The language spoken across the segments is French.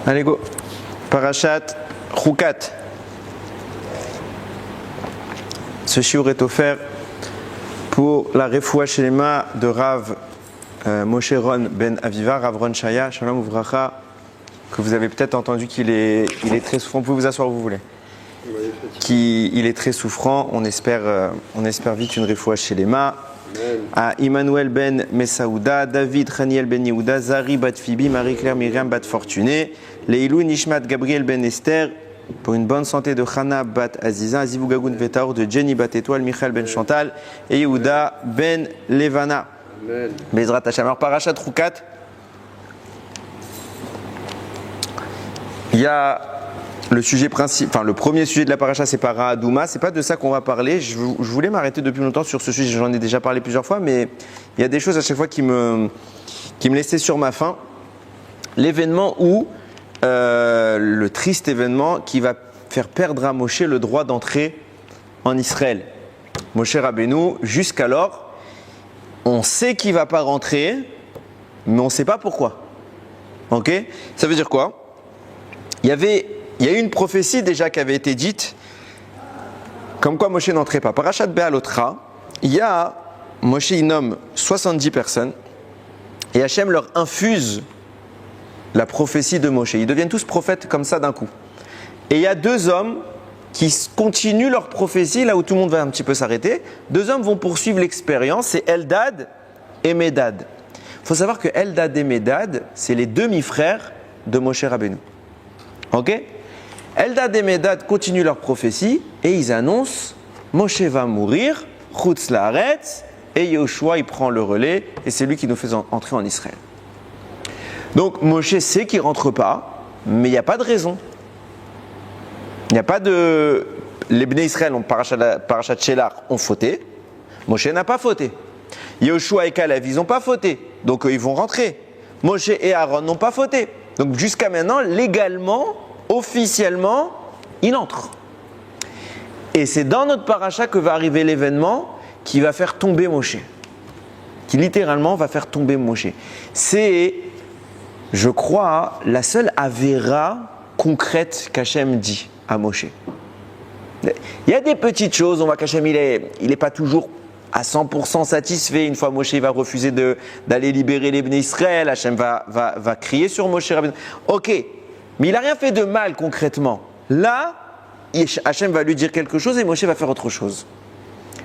Allez, go. Parashat Chukat. Ce shiur est offert pour la refoua shelema de Rav Moshe Ron Ben Aviva, Rav Ron Shaya, Shalom Uvracha, que vous avez peut-être entendu qu'il est très souffrant. Vous pouvez vous asseoir où vous voulez. Il est très souffrant. On espère vite une refoua shelema. À Emmanuel Ben Messaouda, David Raniel Ben Yehuda, Zari Bat Fibi, Marie-Claire Myriam Bat Fortuné, Leilou Nishmat Gabriel Ben Esther, pour une bonne santé de Chana Bat Aziza, Azivou Gagoun Vetaor, de Jenny Bat Étoile, Michael Ben Chantal et Yehuda Ben Levana. Bezrat Hashem. Alors, Parashat Chukat, il y a le sujet principal, le premier sujet de la paracha, c'est Para Adouma. C'est pas de ça qu'on va parler. Je voulais m'arrêter depuis longtemps sur ce sujet. J'en ai déjà parlé plusieurs fois, mais il y a des choses à chaque fois qui me laissaient sur ma faim. L'événement où le triste événement qui va faire perdre à Moshe le droit d'entrer en Israël. Moshe Rabbeinu, jusqu'alors, on sait qu'il va pas rentrer, mais on sait pas pourquoi. Ok ? Ça veut dire quoi ? Il y a eu une prophétie déjà qui avait été dite, comme quoi Moshe n'entrait pas. Parashat Be'alotra, Moshe il nomme 70 personnes et Hachem leur infuse la prophétie de Moshe. Ils deviennent tous prophètes comme ça d'un coup. Et il y a deux hommes qui continuent leur prophétie là où tout le monde va un petit peu s'arrêter. Deux hommes vont poursuivre l'expérience, c'est Eldad et Médad. Il faut savoir que Eldad et Médad, c'est les demi-frères de Moshe Rabbeinu. Ok ? Eldad et Médad continuent leur prophétie et ils annoncent Moshe va mourir, Chutz Laaretz, et Yehoshua il prend le relais et c'est lui qui nous fait entrer en Israël. Donc Moshe sait qu'il ne rentre pas, mais il n'y a pas de raison. Il n'y a pas de... Les Bnei Israël, Parashat Shelach, ont fauté. Moshe n'a pas fauté. Yehoshua et Kalev, ils n'ont pas fauté. Donc ils vont rentrer. Moshe et Aaron n'ont pas fauté. Donc jusqu'à maintenant, légalement, officiellement, il entre. Et c'est dans notre paracha que va arriver l'événement qui va faire tomber Moshe. Qui littéralement va faire tomber Moshe. C'est, je crois, la seule avéra concrète qu'Hachem dit à Moshe. Il y a des petites choses, on voit qu'Hachem il est pas toujours à 100% satisfait. Une fois Moshe va refuser d'aller libérer les Bnei Israël, Hachem va crier sur Moshe Rabbeinu. Ok, mais il n'a rien fait de mal concrètement. Là, Hachem va lui dire quelque chose et Moshe va faire autre chose.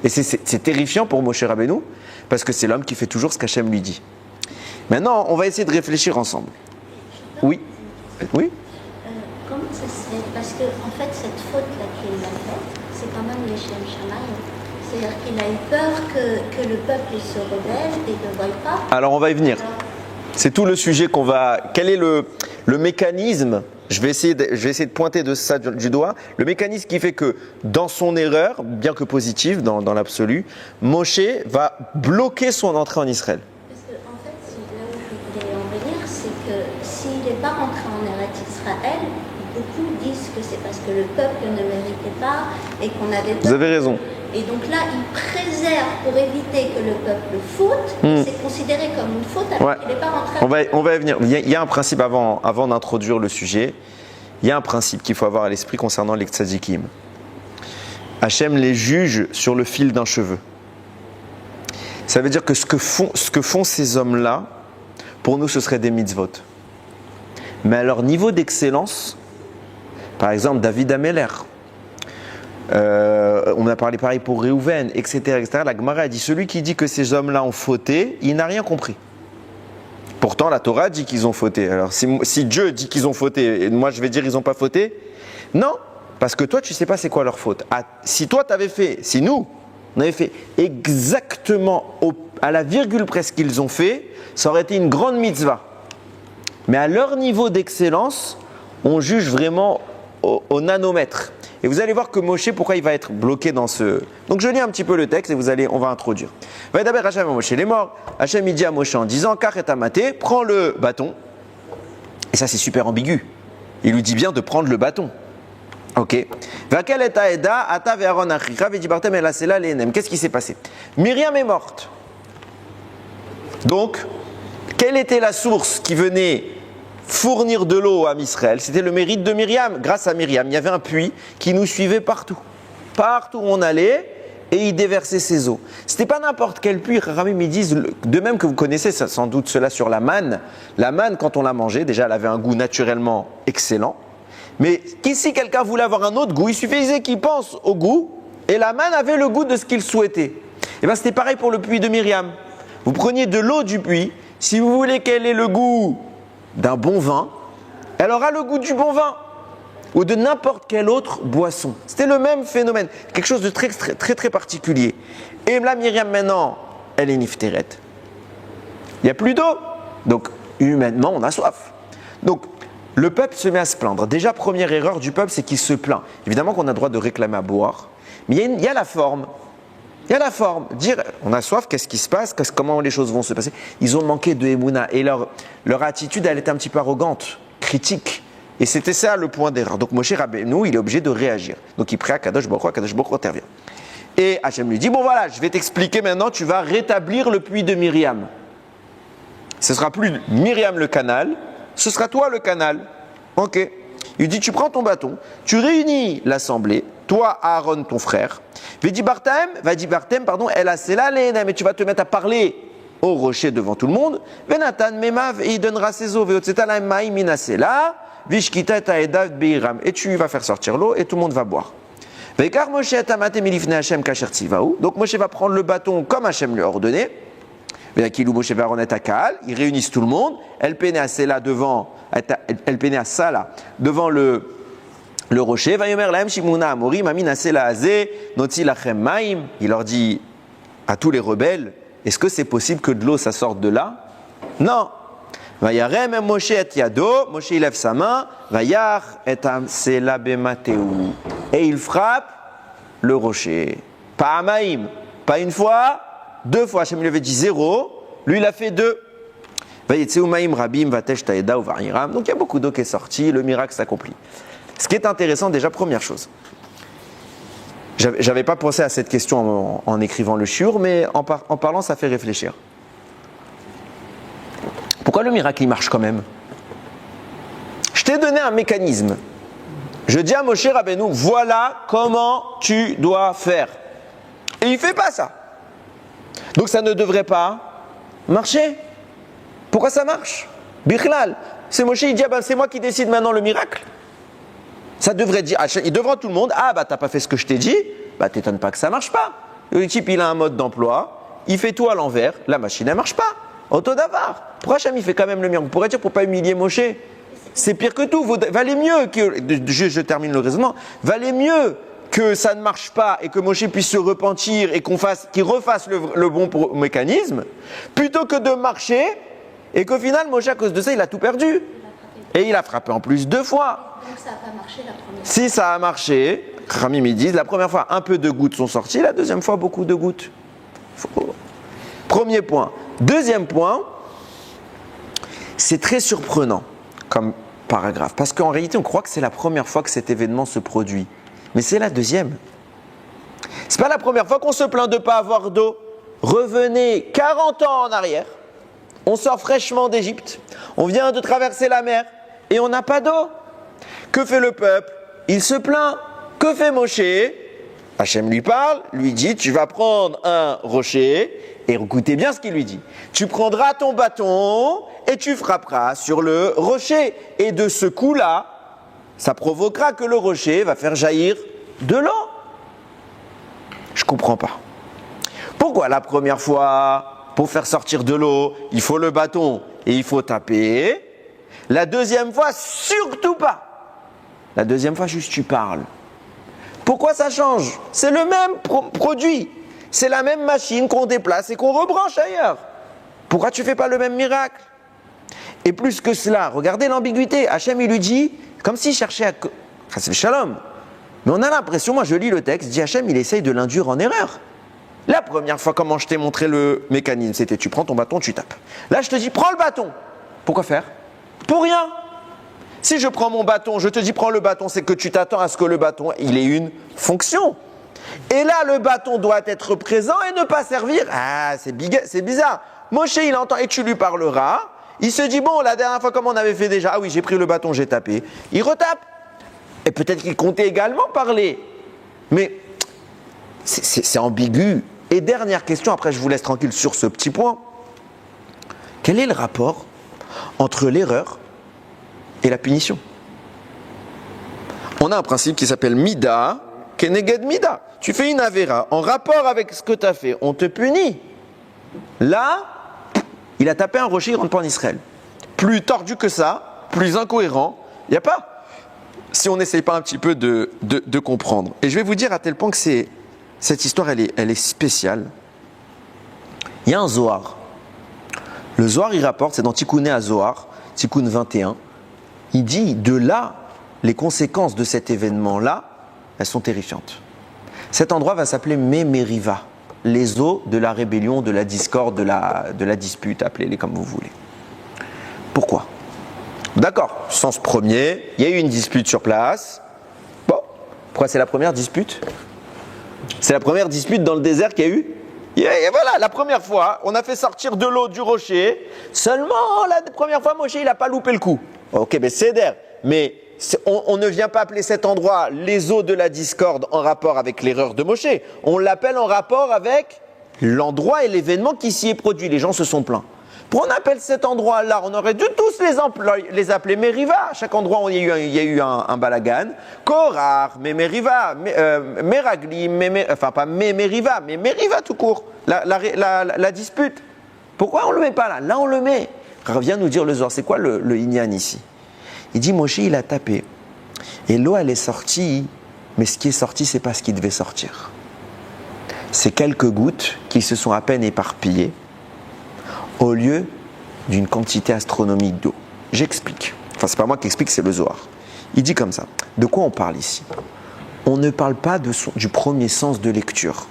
Et c'est terrifiant pour Moshe Rabbeinu parce que c'est l'homme qui fait toujours ce qu'Hachem lui dit. Maintenant, on va essayer de réfléchir ensemble. Oui. Oui. Comment ça se fait ? Parce que en fait, cette faute-là qu'il a faite, c'est quand même les Shem Shamayim. C'est-à-dire qu'il a eu peur que le peuple se rebelle et ne veuille pas. Alors, on va y venir. C'est tout le sujet qu'on va... Quel est le mécanisme ? Je vais essayer de pointer de ça du doigt. Le mécanisme qui fait que dans son erreur, bien que positive dans l'absolu, Moshe va bloquer son entrée en Israël. Parce que en fait, là où je voulais en venir, c'est que s'il n'est pas rentré en Eretz Israël, beaucoup disent que c'est parce que le peuple ne méritait pas et qu'on avait peur. Vous avez raison. Et donc là, il préserve pour éviter que le peuple faute. C'est considéré comme une faute alors qu'il n'est pas rentré. On va y venir. Il y a un principe avant d'introduire le sujet. Il y a un principe qu'il faut avoir à l'esprit concernant les tzadikim. Hachem les juge sur le fil d'un cheveu. Ça veut dire que ce que font ces hommes-là, pour nous, ce serait des mitzvot. Mais à leur niveau d'excellence, par exemple David Ameller, on a parlé pareil pour Réhouven, etc. La Gemara a dit, celui qui dit que ces hommes-là ont fauté, il n'a rien compris. Pourtant, la Torah dit qu'ils ont fauté. Alors, si Dieu dit qu'ils ont fauté, et moi je vais dire qu'ils n'ont pas fauté, non, parce que toi tu ne sais pas c'est quoi leur faute. Si nous, on avait fait exactement à la virgule près ce qu'ils ont fait, ça aurait été une grande mitzvah. Mais à leur niveau d'excellence, on juge vraiment au nanomètre. Et vous allez voir que Moshe, pourquoi il va être bloqué dans ce... Donc je lis un petit peu le texte et on va introduire. Va d'abord Hachem à Moshe, il est mort. Hachem il dit à Moshe en disant, Kach et Amaté, prends le bâton. Et ça c'est super ambigu. Il lui dit bien de prendre le bâton. Ok. Qu'est-ce qui s'est passé ? Myriam est morte. Donc, quelle était la source qui venait fournir de l'eau à Israël. C'était le mérite de Myriam. Grâce à Myriam, il y avait un puits qui nous suivait partout. Partout où on allait, et il déversait ses eaux. C'était pas n'importe quel puits. Ramim, ils disent, de même que vous connaissez sans doute cela sur la manne. La manne, quand on la mangeait, déjà, elle avait un goût naturellement excellent. Mais qu'ici, quelqu'un voulait avoir un autre goût, il suffisait qu'il pense au goût, et la manne avait le goût de ce qu'il souhaitait. Et bien, c'était pareil pour le puits de Myriam. Vous preniez de l'eau du puits, si vous voulez qu'elle ait le goût d'un bon vin, elle aura le goût du bon vin ou de n'importe quelle autre boisson. C'était le même phénomène, quelque chose de très particulier. Et là, Myriam, maintenant, elle est nifteret. Il n'y a plus d'eau, donc humainement, on a soif. Donc, le peuple se met à se plaindre. Déjà, première erreur du peuple, c'est qu'il se plaint. Évidemment qu'on a le droit de réclamer à boire, mais il y a la forme. Il y a la forme. Dire, on a soif, qu'est-ce qui se passe, comment les choses vont se passer. Ils ont manqué de Emouna et leur attitude, elle était un petit peu arrogante, critique. Et c'était ça le point d'erreur. Donc Moshe Rabbeinu, il est obligé de réagir. Donc il prie à Kadosh Baruch Hu intervient. Et Hachem lui dit, bon voilà, je vais t'expliquer maintenant, tu vas rétablir le puits de Myriam. Ce sera plus Myriam le canal, ce sera toi le canal. Ok. Il dit, tu prends ton bâton, tu réunis l'assemblée, toi, Aaron, ton frère. Vadibartem, elle a cela, mais tu vas te mettre à parler au rocher devant tout le monde. Venatan, Memav, et il donnera ses eaux. Veotsetalam, Maïm, Minasela. Et tu vas faire sortir l'eau et tout le monde va boire. Donc Moshe va prendre le bâton comme Hachem lui a ordonné. Ils réunissent tout le monde. Elle pénait à Sala devant le rocher. Il leur dit à tous les rebelles, est-ce que c'est possible que de l'eau ça sorte de là? Non. Vayarem Moshe et Yado, Moshe il lève sa main, Vayar et Amsela Bemateu. Et il frappe le rocher. Pas Amaïm, pas une fois, deux fois. Hachem lui avait dit 0, lui il a fait 2. Vayetseu Maïm Rabim, Vatesh Taeda ou Variram. Donc il y a beaucoup d'eau qui est sortie, le miracle s'accomplit. Ce qui est intéressant, déjà, première chose. J'avais pas pensé à cette question en écrivant le shiur, mais en parlant, ça fait réfléchir. Pourquoi le miracle il marche quand même? Je t'ai donné un mécanisme. Je dis à Moshe Rabbeinu, voilà comment tu dois faire. Et il ne fait pas ça. Donc ça ne devrait pas marcher. Pourquoi ça marche? Bichlal. C'est Moshe, il dit, c'est moi qui décide maintenant le miracle. Ça devrait dire, devant tout le monde, t'as pas fait ce que je t'ai dit, t'étonnes pas que ça marche pas. Le type, il a un mode d'emploi, il fait tout à l'envers, la machine, elle marche pas. Autodavar. Pourquoi Hachem il fait quand même le miracle? On pourrait dire pour pas humilier Moshe. C'est pire que tout. Valait mieux que, je termine le raisonnement, valait mieux que ça ne marche pas et que Moshe puisse se repentir et qu'il refasse le bon mécanisme, plutôt que de marcher et qu'au final Moshe à cause de ça il a tout perdu. Et il a frappé en plus 2 fois. Donc ça n'a pas marché la première fois. Si ça a marché, Ramim ils disent, la première fois un peu de gouttes sont sorties, la deuxième fois beaucoup de gouttes. Premier point. Deuxième point, c'est très surprenant comme paragraphe, parce qu'en réalité on croit que c'est la première fois que cet événement se produit, mais c'est la deuxième. C'est pas la première fois qu'on se plaint de ne pas avoir d'eau. Revenez 40 ans en arrière, on sort fraîchement d'Égypte, on vient de traverser la mer et on n'a pas d'eau. Que fait le peuple? Il se plaint. Que fait Moshe? Hachem lui parle, lui dit, tu vas prendre un rocher, et écoutez bien ce qu'il lui dit. Tu prendras ton bâton et tu frapperas sur le rocher. Et de ce coup-là, ça provoquera que le rocher va faire jaillir de l'eau. Je ne comprends pas. Pourquoi la première fois, pour faire sortir de l'eau, il faut le bâton et il faut taper? La deuxième fois, surtout pas. La deuxième fois, juste tu parles. Pourquoi ça change? C'est le même produit. C'est la même machine qu'on déplace et qu'on rebranche ailleurs. Pourquoi tu ne fais pas le même miracle? Et plus que cela, regardez l'ambiguïté. Hachem, il lui dit, comme s'il cherchait à... C'est shalom. Mais on a l'impression, moi je lis le texte, dit Hachem, il essaye de l'induire en erreur. La première fois, comment je t'ai montré le mécanisme, c'était tu prends ton bâton, tu tapes. Là, je te dis, prends le bâton. Pourquoi faire? Pour rien. Si je prends mon bâton, je te dis prends le bâton, c'est que tu t'attends à ce que le bâton, il ait une fonction. Et là, le bâton doit être présent et ne pas servir. Ah, c'est bizarre. Moshe, il entend et tu lui parleras. Il se dit, bon, la dernière fois, comme on avait fait déjà, ah oui, j'ai pris le bâton, j'ai tapé. Il retape. Et peut-être qu'il comptait également parler. Mais c'est ambigu. Et dernière question, après je vous laisse tranquille sur ce petit point. Quel est le rapport entre l'erreur et la punition? On a un principe qui s'appelle Mida, Keneged Mida. Tu fais une avéra en rapport avec ce que tu as fait, on te punit. Là, il a tapé un rocher, il rentre pas en Israël. Plus tordu que ça, plus incohérent, il n'y a pas. Si on n'essaye pas un petit peu de comprendre. Et je vais vous dire à tel point que cette histoire, elle est spéciale. Il y a un Zohar. Le Zohar, il rapporte, c'est dans Tikkuné à Zohar, Tikkun 21. Il dit, de là, les conséquences de cet événement-là, elles sont terrifiantes. Cet endroit va s'appeler Memeriva, les eaux de la rébellion, de la discorde, de la dispute, appelez-les comme vous voulez. Pourquoi? D'accord, sens premier, il y a eu une dispute sur place. Bon, pourquoi c'est la première dispute? C'est la première dispute dans le désert qu'il y a eu. Et voilà, la première fois, on a fait sortir de l'eau du rocher. Seulement, la première fois, Moshe, il n'a pas loupé le coup. Ok, mais c'est d'air. Mais on ne vient pas appeler cet endroit les eaux de la discorde en rapport avec l'erreur de Moshe. On l'appelle en rapport avec l'endroit et l'événement qui s'y est produit. Les gens se sont plaints. Pourquoi on appelle cet endroit-là? On aurait dû tous les appeler Meriva. À chaque endroit où il y a eu un balagan. Korar, Meriva, Meraglim, enfin pas Meriva, mais Meriva tout court. La dispute. Pourquoi on ne le met pas là? Là on le met. Revient nous dire le Zohar. C'est quoi le Inyan ici? Il dit Moshe il a tapé. Et l'eau elle est sortie. Mais ce qui est sorti, c'est pas ce qui devait sortir. C'est quelques gouttes qui se sont à peine éparpillées au lieu d'une quantité astronomique d'eau. J'explique. Enfin, c'est pas moi qui explique, c'est le Zohar. Il dit comme ça. De quoi on parle ici? On ne parle pas du premier sens de lecture.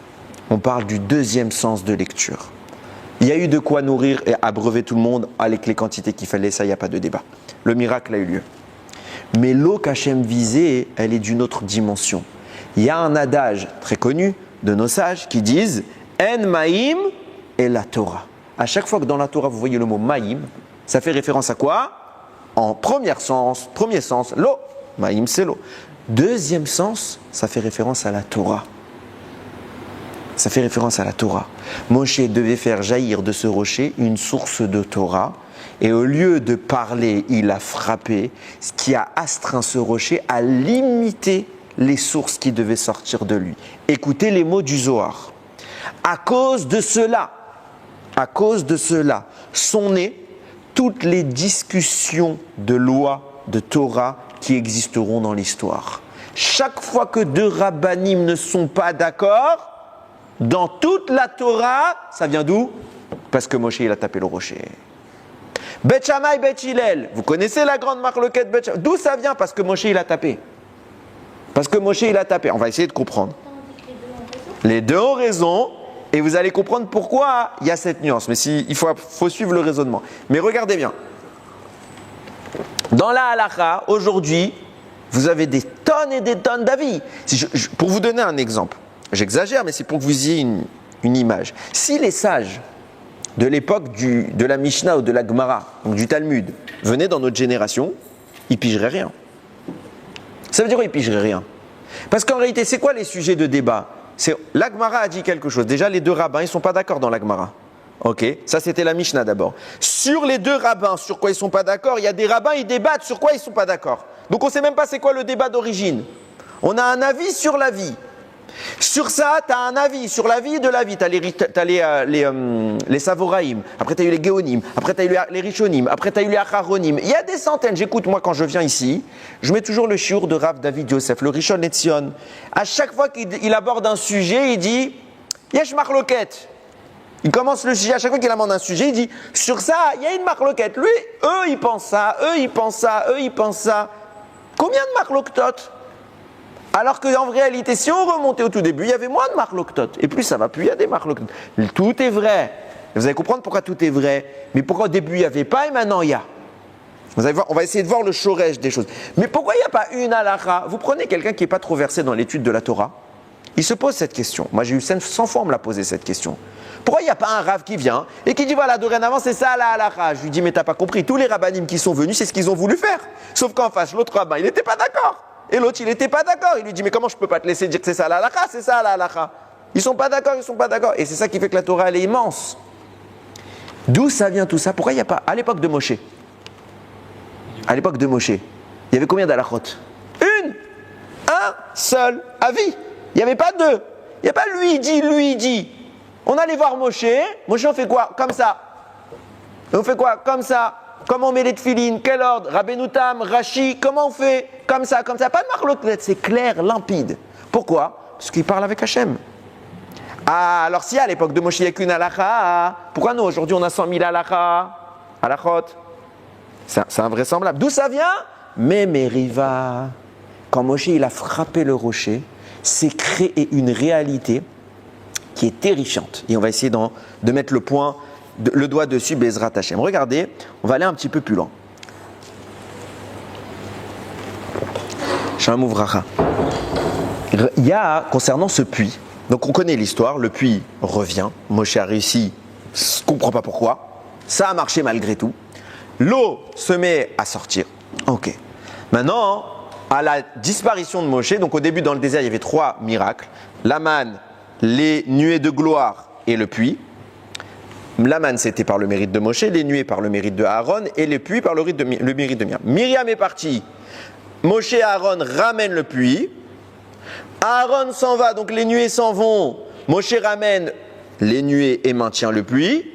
On parle du deuxième sens de lecture. Il y a eu de quoi nourrir et abreuver tout le monde avec les quantités qu'il fallait, ça, il n'y a pas de débat. Le miracle a eu lieu. Mais l'eau qu'Hachem visait, elle est d'une autre dimension. Il y a un adage très connu de nos sages qui disent « En Maïm et la Torah ». À chaque fois que dans la Torah, vous voyez le mot Maïm, ça fait référence à quoi? En premier sens, l'eau. Maïm, c'est l'eau. Deuxième sens, ça fait référence à la Torah. Ça fait référence à la Torah. Moshe devait faire jaillir de ce rocher une source de Torah. Et au lieu de parler, il a frappé, ce qui a astreint ce rocher à limiter les sources qui devaient sortir de lui. Écoutez les mots du Zohar. À cause de cela, sont nées toutes les discussions de loi, de Torah qui existeront dans l'histoire. Chaque fois que deux rabbanim ne sont pas d'accord, dans toute la Torah, ça vient d'où? Parce que Moshe il a tapé le rocher. Bet Shammai, Bet Hillel, vous connaissez la grande marloquette Bet Shammai? D'où ça vient? Parce que Moshe il a tapé. On va essayer de comprendre. Les deux ont raison. Et vous allez comprendre pourquoi il y a cette nuance. Mais il faut suivre le raisonnement. Mais regardez bien. Dans la halakha, aujourd'hui, vous avez des tonnes et des tonnes d'avis. Pour vous donner un exemple, j'exagère, mais c'est pour que vous ayez une image. Si les sages de l'époque de la Mishnah ou de la Gemara, donc du Talmud, venaient dans notre génération, ils pigeraient rien. Ça veut dire qu'ils pigeraient rien. Parce qu'en réalité, c'est quoi les sujets de débat? La Gemara a dit quelque chose. Déjà, les deux rabbins, ils ne sont pas d'accord dans la Gemara. Ok, ça c'était la Mishnah d'abord. Sur les deux rabbins, sur quoi ils ne sont pas d'accord, il y a des rabbins, ils débattent sur quoi ils ne sont pas d'accord. Donc on ne sait même pas c'est quoi le débat d'origine. On a un avis sur la vie. Sur ça, tu as un avis sur la vie de la vie. Tu as les Savoraïm, après tu as eu les Géonim, après tu as eu les Rishonim, après tu as eu les Acharonim. Il y a des centaines. J'écoute, moi, quand je viens ici, je mets toujours le shiur de Rav David Yosef, le Rishon Letzion. À chaque fois qu'il aborde un sujet, il dit Yesh marloquette. Il commence le sujet, à chaque fois qu'il amène un sujet, il dit sur ça, il y a une marloquette. Lui, eux, ils pensent ça, eux, ils pensent ça, eux, ils pensent ça. Combien de marloquetot? Alors qu'en réalité, si on remontait au tout début, il y avait moins de marloquetot. Et plus ça va, plus il y a des marloquetot. Tout est vrai. Vous allez comprendre pourquoi tout est vrai. Mais pourquoi au début, il n'y avait pas et maintenant, il y a. Vous allez voir, on va essayer de voir le shorège des choses. Mais pourquoi il n'y a pas une halakha? Vous prenez quelqu'un qui n'est pas trop versé dans l'étude de la Torah. il se pose cette question. Moi, j'ai eu 100 fois, on me l'a posé cette question. Pourquoi il n'y a pas un rave qui vient et qui dit voilà, dorénavant, c'est ça la halakha? Je lui dis mais t'as pas compris, tous les rabbinim qui sont venus, c'est ce qu'ils ont voulu faire. Sauf qu'en face, l'autre rabbin, il n'était pas d'accord. Et l'autre, il n'était pas d'accord. Il lui dit mais comment je peux pas te laisser dire que c'est ça la halakha? C'est ça la halakha. Ils sont pas d'accord, ils sont pas d'accord. Et c'est ça qui fait que la Torah, elle est immense. D'où ça vient tout ça? Pourquoi il n'y a pas, à l'époque de Moshe, il y avait combien d'halakhot? Un seul avis. Il n'y avait pas deux. Il n'y a pas lui dit. On allait voir Moshe, on fait quoi? Comme ça. Et on fait quoi? Comme ça. Comment on met les tefilines? Quel ordre? Rabbeinu Tam, Rashi, comment on fait? Comme ça. Pas de marloquet, c'est clair, limpide. Pourquoi? Parce qu'il parle avec Hachem. Ah, alors si à l'époque de Moshe, il n'y a qu'une halakha, pourquoi nous aujourd'hui on a 100 000 halakhot? C'est invraisemblable. D'où ça vient? Meriva. Quand Moshe il a frappé le rocher, c'est créé une réalité qui est terrifiante. Et on va essayer de mettre le doigt dessus, Bezrat Hashem. Regardez, on va aller un petit peu plus loin. Shalom Uvracha. Il y a, concernant ce puits, donc on connaît l'histoire, le puits revient, Moshe a réussi, je ne comprends pas pourquoi, ça a marché malgré tout. L'eau se met à sortir. Ok. Maintenant, à la disparition de Moshe, donc au début dans le désert, il y avait 3 miracles. La manne, les nuées de gloire et le puits. La manne, c'était par le mérite de Moshe, les nuées par le mérite de Aaron et le puits par le mérite de Myriam. Myriam est partie. Moshe et Aaron ramènent le puits. Aaron s'en va, donc les nuées s'en vont. Moshe ramène les nuées et maintient le puits.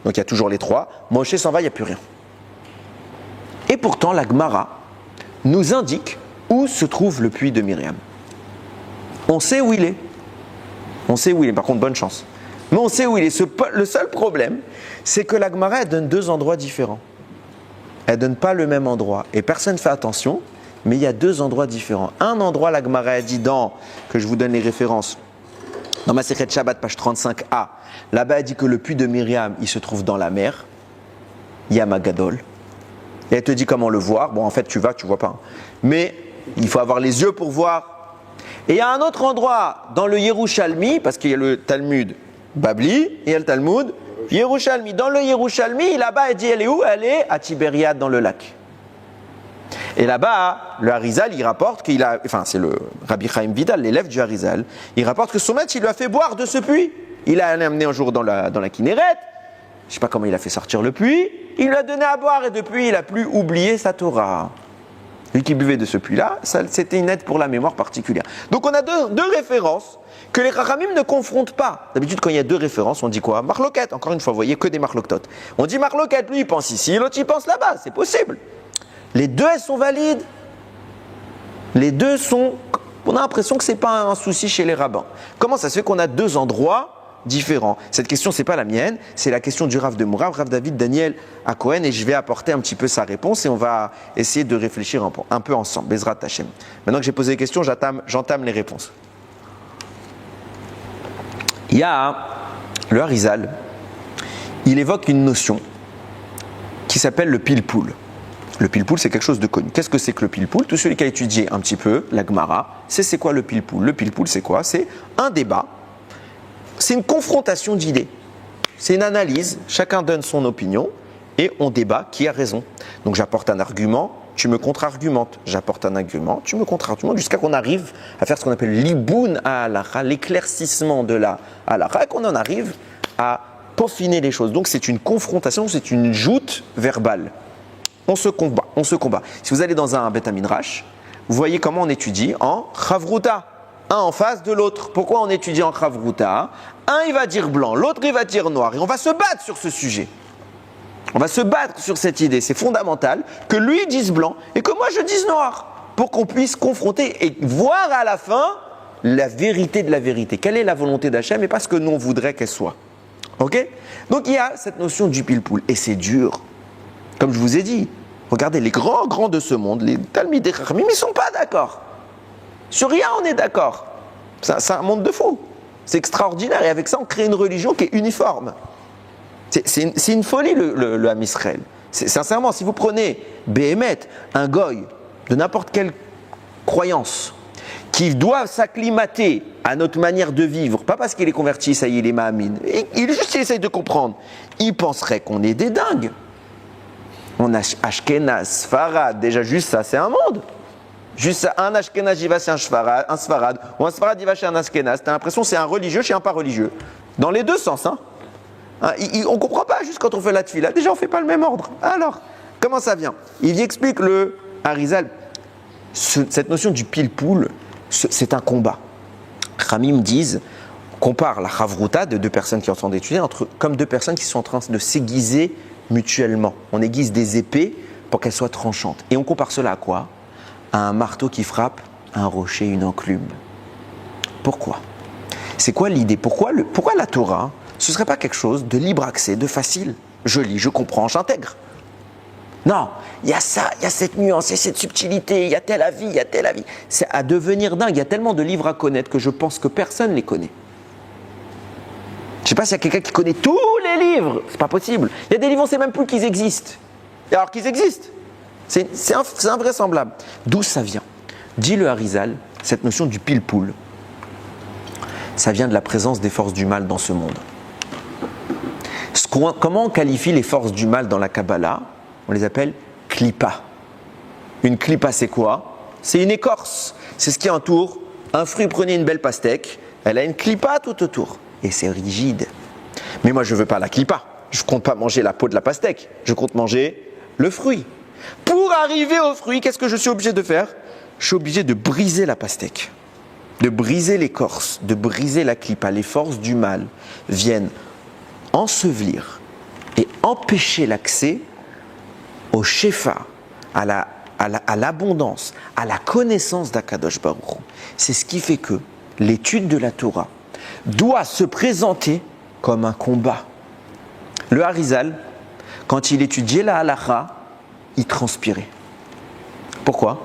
Donc il y a toujours les 3. Moshe s'en va, il n'y a plus rien. Et pourtant, la Gemara nous indique où se trouve le puits de Myriam. On sait où il est. Par contre, bonne chance. Mais on sait où il est. Le seul problème, c'est que la Gemara, elle donne 2 endroits différents. Elle ne donne pas le même endroit. Et personne ne fait attention, mais il y a 2 endroits différents. Un endroit, la Gemara a dit que je vous donne les références, dans ma Masechet Shabbat, page 35a, là-bas, elle dit que le puits de Myriam, il se trouve dans la mer, Yam HaGadol. Et elle te dit comment le voir. Bon, en fait, tu vois pas. Mais il faut avoir les yeux pour voir. Et il y a un autre endroit dans le Yerushalmi, parce qu'il y a le Talmud Babli et il y a le Talmud Yerushalmi. Dans le Yerushalmi, là-bas, elle dit, elle est où? Elle est à Tibériade, dans le lac. Et là-bas, le Harizal, il rapporte c'est le Rabbi Chaim Vidal, l'élève du Harizal, il rapporte que son maître, il lui a fait boire de ce puits. Il l'a amené un jour dans la Kinneret. Je ne sais pas comment il a fait sortir le puits. Il lui a donné à boire et depuis, il n'a plus oublié sa Torah. Lui qui buvait de ce puits-là, c'était une aide pour la mémoire particulière. Donc on a deux références que les Chachamim ne confrontent pas. D'habitude, quand il y a 2 références, on dit quoi? Marloquet. Encore une fois, vous voyez que des marloquetot. On dit marloquet, lui il pense ici, l'autre il pense là-bas. C'est possible. Les 2, elles sont valides. Les 2 sont... On a l'impression que ce n'est pas un souci chez les rabbins. Comment ça se fait qu'on a 2 endroits différents? Cette question, ce n'est pas la mienne, c'est la question du Rav de Mourav, Rav David Daniel à Cohen, et je vais apporter un petit peu sa réponse et on va essayer de réfléchir un peu ensemble. Bezrat Hashem. Maintenant que j'ai posé les questions, j'entame les réponses. Il y a le Harizal, il évoque une notion qui s'appelle le pilpoul. Le pilpoul, c'est quelque chose de connu. Qu'est-ce que c'est que le pilpoul? Tous ceux qui ont étudié un petit peu la Gemara, c'est quoi le pilpoul? Le pilpoul, c'est quoi? C'est un débat. C'est une confrontation d'idées. C'est une analyse. Chacun donne son opinion et on débat qui a raison. Donc j'apporte un argument, tu me contre-argumentes. J'apporte un argument, tu me contre-argumentes, jusqu'à qu'on arrive à faire ce qu'on appelle l'iboun à halakha, l'éclaircissement de la halakha, et qu'on en arrive à peaufiner les choses. Donc c'est une confrontation, c'est une joute verbale. On se combat. Si vous allez dans un Beth Midrash, vous voyez comment on étudie en Chavruta. Un en face de l'autre. Pourquoi on étudie en Chavruta? Un il va dire blanc, l'autre il va dire noir. Et on va se battre sur ce sujet. On va se battre sur cette idée. C'est fondamental que lui dise blanc et que moi je dise noir. Pour qu'on puisse confronter et voir à la fin la vérité de la vérité. Quelle est la volonté d'Hachem et pas ce que nous on voudrait qu'elle soit. Ok? Donc il y a cette notion du pilpoul. Et c'est dur. Comme je vous ai dit, regardez, les grands de ce monde, les Talmidei Chachamim, ils ne sont pas d'accord. Sur rien, on est d'accord. C'est un monde de fous. C'est extraordinaire. Et avec ça, on crée une religion qui est uniforme. C'est une folie, le Ham Israël. Sincèrement, si vous prenez Béhémet, un goy, de n'importe quelle croyance, qui doivent s'acclimater à notre manière de vivre, pas parce qu'il est converti, ça y est, il est Mahamin, il essaye de comprendre, il penserait qu'on est des dingues. On a Ashkenaz, Sfarad, déjà juste ça, c'est un monde. Juste ça, un Ashkenaz, il va chez un Sfarad, ou un Sfarad, il va chez un Ashkenaz. T'as l'impression que c'est un religieux chez un pas religieux. Dans les deux sens, hein. On ne comprend pas juste quand on fait la tefila. Déjà, on ne fait pas le même ordre. Alors, comment ça vient? Il y explique le Harizal. Cette notion du pile-poule, c'est un combat. Ramim disent, compare la Chavruta de deux personnes qui sont en train d'étudier comme deux personnes qui sont en train de s'aiguiser mutuellement. On aiguise des épées pour qu'elles soient tranchantes. Et on compare cela à quoi? À un marteau qui frappe un rocher, une enclume. Pourquoi? C'est quoi l'idée? Pourquoi la Torah, ce ne serait pas quelque chose de libre accès, de facile? Je lis, je comprends, j'intègre. Non, il y a ça, il y a cette nuance, il y a cette subtilité, il y a tel avis, il y a tel avis. C'est à devenir dingue. Il y a tellement de livres à connaître que je pense que personne ne les connaît. Je ne sais pas s'il y a quelqu'un qui connaît tous les livres. C'est pas possible. Il y a des livres, on ne sait même plus qu'ils existent. Et alors qu'ils existent. C'est invraisemblable. D'où ça vient? Dit le Harizal, cette notion du pile-poule. Ça vient de la présence des forces du mal dans ce monde. Comment on qualifie les forces du mal dans la Kabbalah? On les appelle klipa. Une klipa, c'est quoi? C'est une écorce. C'est ce qui entoure un fruit. Prenez une belle pastèque, elle a une klipa tout autour. Et c'est rigide. Mais moi, je ne veux pas la klipa. Je ne compte pas manger la peau de la pastèque. Je compte manger le fruit. Pour arriver au fruit, qu'est-ce que je suis obligé de faire? Je suis obligé de briser la pastèque, de briser l'écorce, de briser la klipa. Les forces du mal viennent ensevelir et empêcher l'accès au shefa, à l'abondance, à la connaissance d'Akadosh Baruch Hu. C'est ce qui fait que l'étude de la Torah doit se présenter comme un combat. Le Harizal, quand il étudiait la halacha, il transpirait. Pourquoi?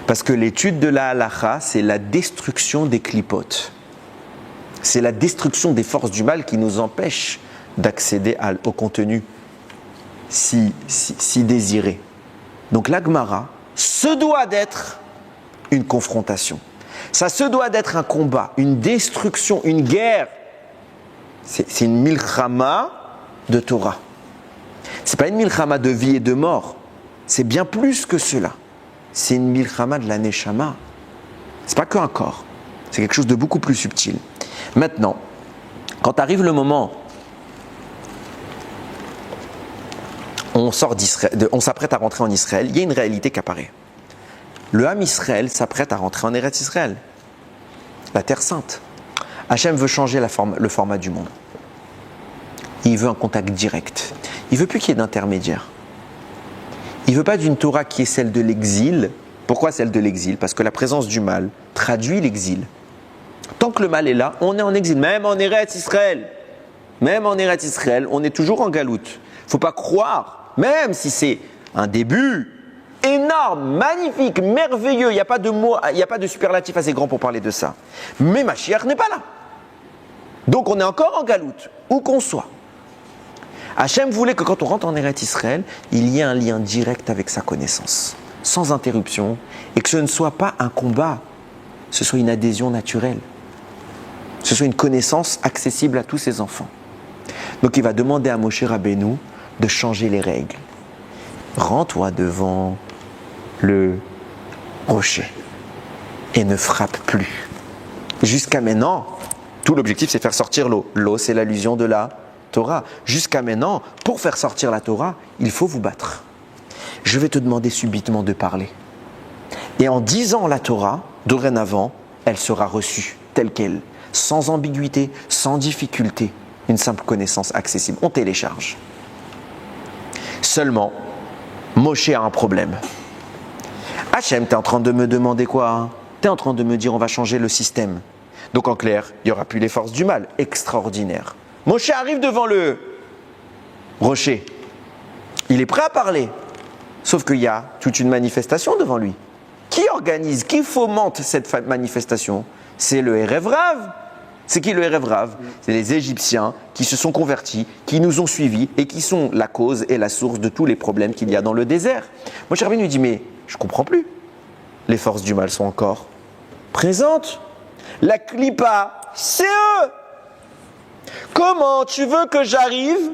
Parce que l'étude de la halacha, c'est la destruction des klipotes. C'est la destruction des forces du mal qui nous empêche d'accéder au contenu si désiré. Donc la Gemara se doit d'être une confrontation. Ça se doit d'être un combat, une destruction, une guerre. C'est une milchama de Torah. C'est pas une milchama de vie et de mort. C'est bien plus que cela. C'est une milchama de la neshama. C'est pas qu'un corps. C'est quelque chose de beaucoup plus subtil. Maintenant, quand arrive le moment, on s'apprête à rentrer en Israël, il y a une réalité qui apparaît. Le Ham Israël s'apprête à rentrer en Eretz Israël, la Terre Sainte. Hachem veut changer le format du monde. Il veut un contact direct. Il veut plus qu'il y ait d'intermédiaire. Il veut pas d'une Torah qui est celle de l'exil. Pourquoi celle de l'exil? Parce que la présence du mal traduit l'exil. Tant que le mal est là, on est en exil. Même en Eretz Israël, on est toujours en galoute. Faut pas croire, même si c'est un début énorme, magnifique, merveilleux, il n'y a pas de mots, il n'y a pas de superlatif assez grand pour parler de ça. Mais Mashiach n'est pas là. Donc on est encore en galoute, où qu'on soit. Hachem voulait que quand on rentre en Eretz Israël, il y ait un lien direct avec sa connaissance, sans interruption, et que ce ne soit pas un combat, ce soit une adhésion naturelle, ce soit une connaissance accessible à tous ses enfants. Donc il va demander à Moshe Rabbeinu de changer les règles. Rends-toi devant le rocher et ne frappe plus. Jusqu'à maintenant, tout l'objectif c'est faire sortir l'eau. L'eau c'est l'allusion de la Torah. Jusqu'à maintenant, pour faire sortir la Torah, il faut vous battre. Je vais te demander subitement de parler. Et en disant la Torah, dorénavant, elle sera reçue telle qu'elle, sans ambiguïté, sans difficulté, une simple connaissance accessible. On télécharge. Seulement, Moshe a un problème. Hachem, tu es en train de me demander quoi? Tu es en train de me dire on va changer le système. Donc en clair, il n'y aura plus les forces du mal. Extraordinaire. Moshe arrive devant le rocher. Il est prêt à parler. Sauf qu'il y a toute une manifestation devant lui. Qui organise, qui fomente cette manifestation? C'est le Erev Rav. C'est qui le Erev Rav? C'est les Égyptiens qui se sont convertis, qui nous ont suivis et qui sont la cause et la source de tous les problèmes qu'il y a dans le désert. Moshe Rabbeinu lui dit, mais je ne comprends plus. Les forces du mal sont encore présente. La clipa, c'est eux. Comment tu veux que j'arrive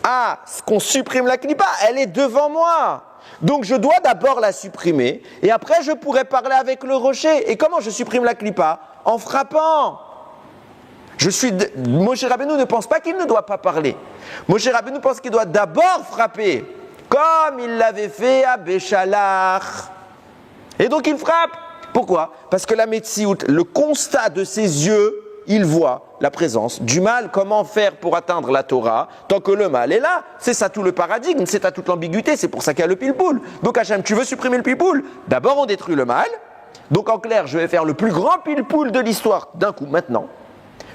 à ce qu'on supprime la clipa? Elle est devant moi. Donc je dois d'abord la supprimer et après je pourrai parler avec le rocher. Et comment je supprime la clipa? En frappant. Moshe Rabbeinu ne pense pas qu'il ne doit pas parler. Moshe Rabbeinu pense qu'il doit d'abord frapper, comme il l'avait fait à Béchalach. Et donc il frappe. Pourquoi? Parce que la Metsiout, le constat de ses yeux, il voit la présence du mal. Comment faire pour atteindre la Torah tant que le mal est là? C'est ça tout le paradigme, c'est ça toute l'ambiguïté, c'est pour ça qu'il y a le pilpoul. Donc Hachem, tu veux supprimer le pilpoul? D'abord on détruit le mal. Donc en clair, je vais faire le plus grand pilpoul de l'histoire d'un coup maintenant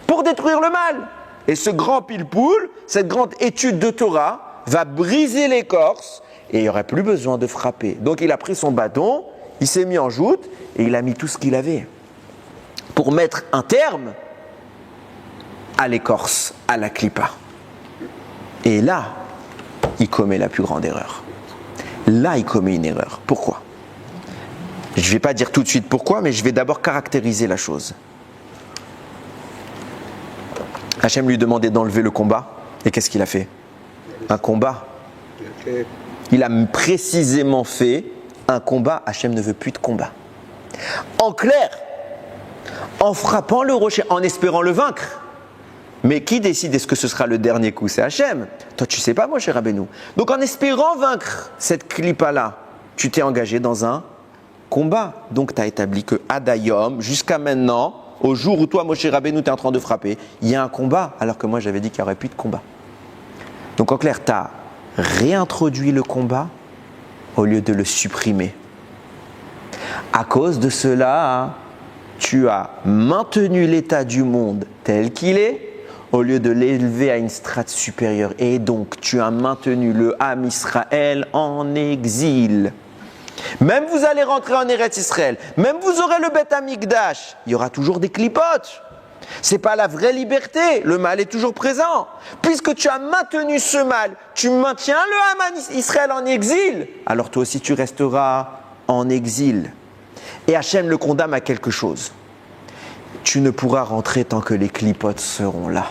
pour détruire le mal. Et ce grand pilpoul, cette grande étude de Torah va briser l'écorce et il n'y aurait plus besoin de frapper. Donc il a pris son bâton, il s'est mis en joute et il a mis tout ce qu'il avait pour mettre un terme à l'écorce, à la clipa. Et là, il commet la plus grande erreur. Là, il commet une erreur. Pourquoi? Je ne vais pas dire tout de suite pourquoi, mais je vais d'abord caractériser la chose. Hachem lui demandait d'enlever le combat. Et qu'est-ce qu'il a fait? Un combat. Il a précisément fait un combat. Hachem ne veut plus de combat. En clair, en frappant le rocher, en espérant le vaincre. Mais qui décide est-ce que ce sera le dernier coup? C'est Hachem. Toi, tu ne sais pas, Moshe Rabbeinu. Donc, en espérant vaincre cette clipa-là, tu t'es engagé dans un combat. Donc, tu as établi que Adayom, jusqu'à maintenant, au jour où toi, Moshe Rabbeinu, tu es en train de frapper, il y a un combat, alors que moi, j'avais dit qu'il n'y aurait plus de combat. Donc, en clair, tu as réintroduit le combat au lieu de le supprimer. À cause de cela, tu as maintenu l'état du monde tel qu'il est, au lieu de l'élever à une strate supérieure. Et donc, tu as maintenu le Ham Israël en exil. Même vous allez rentrer en Eretz Israël, même vous aurez le Beth Amikdash, il y aura toujours des clipotes. C'est pas la vraie liberté, le mal est toujours présent. Puisque tu as maintenu ce mal, tu maintiens le Ham Israël en exil, alors toi aussi tu resteras en exil. Et Hachem le condamne à quelque chose. Tu ne pourras rentrer tant que les clipotes seront là.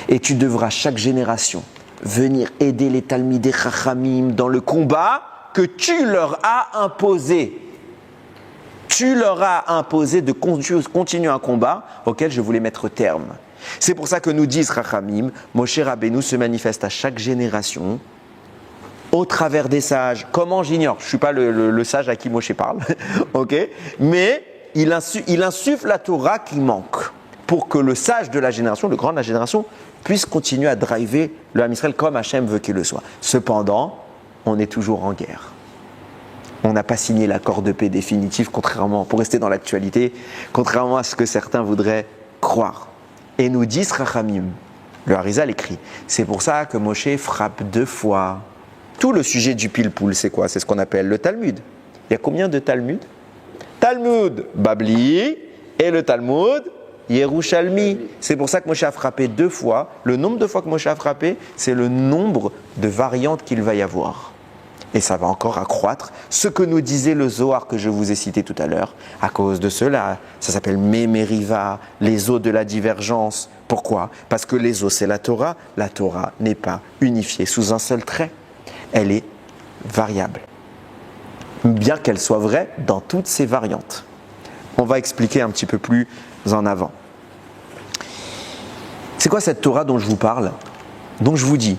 Et tu devras chaque génération venir aider les Talmidei Chachamim dans le combat que tu leur as imposé. Tu leur as imposé de continuer un combat auquel je voulais mettre terme. C'est pour ça que nous disent Chachamim, Moshe Rabbeinu se manifeste à chaque génération au travers des sages. Comment j'ignore? Je ne suis pas le sage à qui Moshe parle, ok? Mais il insuffle la Torah qui manque pour que le sage de la génération, le grand de la génération, puisse continuer à driver le Ham Israël comme Hachem veut qu'il le soit. Cependant, on est toujours en guerre. On n'a pas signé l'accord de paix définitif, contrairement, pour rester dans l'actualité, contrairement à ce que certains voudraient croire. Et nous disent Chachamim, le Harizal écrit, c'est pour ça que Moshe frappe 2 fois. Tout le sujet du pilpoul, c'est quoi? C'est ce qu'on appelle le Talmud. Il y a combien de Talmud? Talmud Babli et le Talmud Yerushalmi. C'est pour ça que Moshe a frappé 2 fois. Le nombre de fois que Moshe a frappé, c'est le nombre de variantes qu'il va y avoir. Et ça va encore accroître ce que nous disait le Zohar que je vous ai cité tout à l'heure. À cause de cela, ça s'appelle Memeriva, les eaux de la divergence. Pourquoi? Parce que les eaux, c'est la Torah. La Torah n'est pas unifiée sous un seul trait. Elle est variable. Bien qu'elle soit vraie dans toutes ses variantes. On va expliquer un petit peu plus en avant. C'est quoi cette Torah dont je vous parle? Dont je vous dis?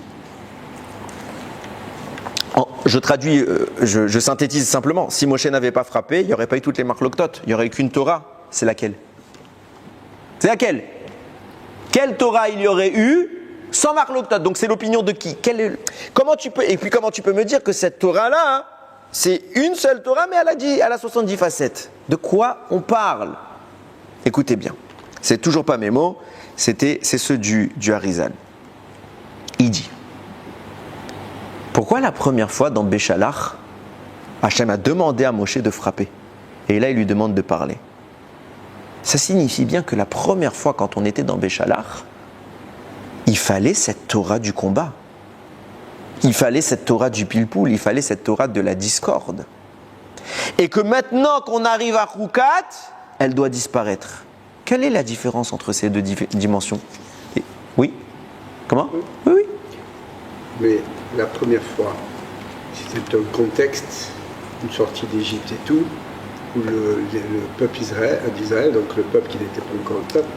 Je traduis, je synthétise simplement. Si Moshe n'avait pas frappé, il n'y aurait pas eu toutes les marques Loktot. Il n'y aurait eu qu'une Torah. C'est laquelle? C'est laquelle? Quelle Torah il y aurait eu sans marque Loktot? Donc c'est l'opinion de qui? Comment tu peux me dire que cette Torah-là, c'est une seule Torah, mais elle a 70 facettes. De quoi on parle? Écoutez bien. C'est toujours pas mes mots, c'est ceux du Harizal. Il dit. Pourquoi la première fois dans Béchalach, Hachem a demandé à Moshe de frapper? Et là, il lui demande de parler. Ça signifie bien que la première fois, quand on était dans Béchalach, il fallait cette Torah du combat. Il fallait cette Torah du pilpoul, il fallait cette Torah de la discorde. Et que maintenant qu'on arrive à Roukat, elle doit disparaître. Quelle est la différence entre ces deux dimensions? Oui? Comment? Oui, oui. Mais la première fois, c'était un contexte, une sortie d'Égypte et tout, où le peuple d'Israël, donc le peuple qui n'était pas encore le peuple,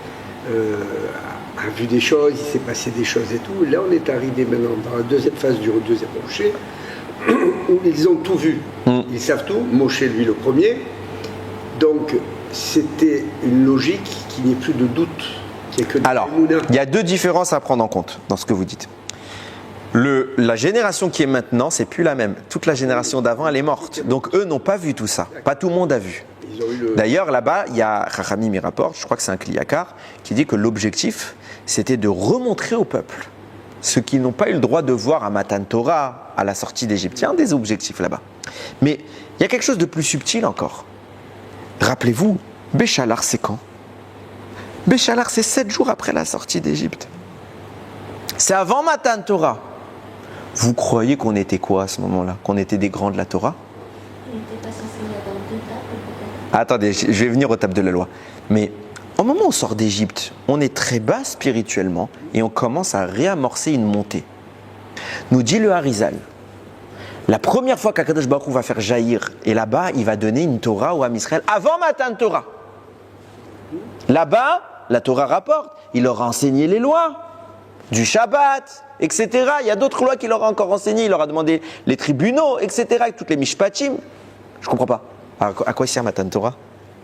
a vu des choses, il s'est passé des choses et tout. Là, on est arrivé maintenant dans la deuxième phase du deuxième Moshe, où ils ont tout vu. Ils savent tout, Moshe lui le premier. Donc, c'était une logique qu'il n'y ait plus de doute. Alors, il y a deux différences à prendre en compte dans ce que vous dites. La génération qui est maintenant, c'est plus la même. Toute la génération d'avant, elle est morte. Donc, eux n'ont pas vu tout ça. Pas tout le monde a vu. D'ailleurs, là-bas, il y a Chachamim, il rapporte, je crois que c'est un Kliyakar, qui dit que l'objectif, c'était de remontrer au peuple ceux qui n'ont pas eu le droit de voir à Matan Torah, à la sortie d'Égypte. Il y a un des objectifs là-bas. Mais il y a quelque chose de plus subtil encore. Rappelez-vous, Béchalar, c'est quand? Béchalar, c'est 7 jours après la sortie d'Égypte. C'est avant Matan Torah. Vous croyez qu'on était quoi à ce moment-là? Qu'on était des grands de la Torah? Il n'était pas censé y avoir 2 tables peut-être. Attendez, je vais venir aux tables de la loi. Mais au moment où on sort d'Égypte, on est très bas spirituellement et on commence à réamorcer une montée. Nous dit le Harizal, la première fois qu'Akadosh Baruch Hu va faire jaillir, et là-bas, il va donner une Torah au Ham Israël avant Matan Torah. Là-bas, la Torah rapporte, il leur a enseigné les lois du Shabbat, etc. Il y a d'autres lois qu'il leur a encore enseignées. Il leur a demandé les tribunaux, etc. Avec toutes les mishpatim. Je comprends pas. À quoi sert Matan Torah?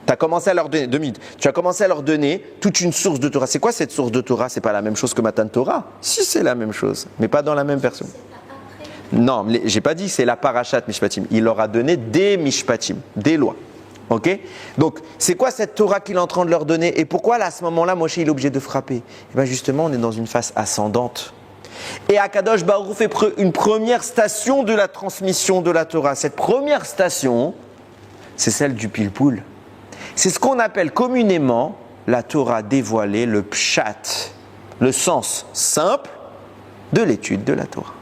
Tu as commencé à leur donner, 2 minutes, tu as commencé à leur donner toute une source de Torah. C'est quoi cette source de Torah? C'est pas la même chose que Matan Torah? Si, c'est la même chose, mais pas dans la même version. Non, j'ai pas dit c'est la parashat mishpatim. Il leur a donné des mishpatim, des lois. Ok? Donc, c'est quoi cette Torah qu'il est en train de leur donner? Et pourquoi là, à ce moment-là, Moshe il est obligé de frapper? Et bien justement, on est dans une phase ascendante. Et Akadosh Baruch Hu fait une première station de la transmission de la Torah. Cette première station, c'est celle du pilpoul. C'est ce qu'on appelle communément la Torah dévoilée, le pshat, le sens simple de l'étude de la Torah.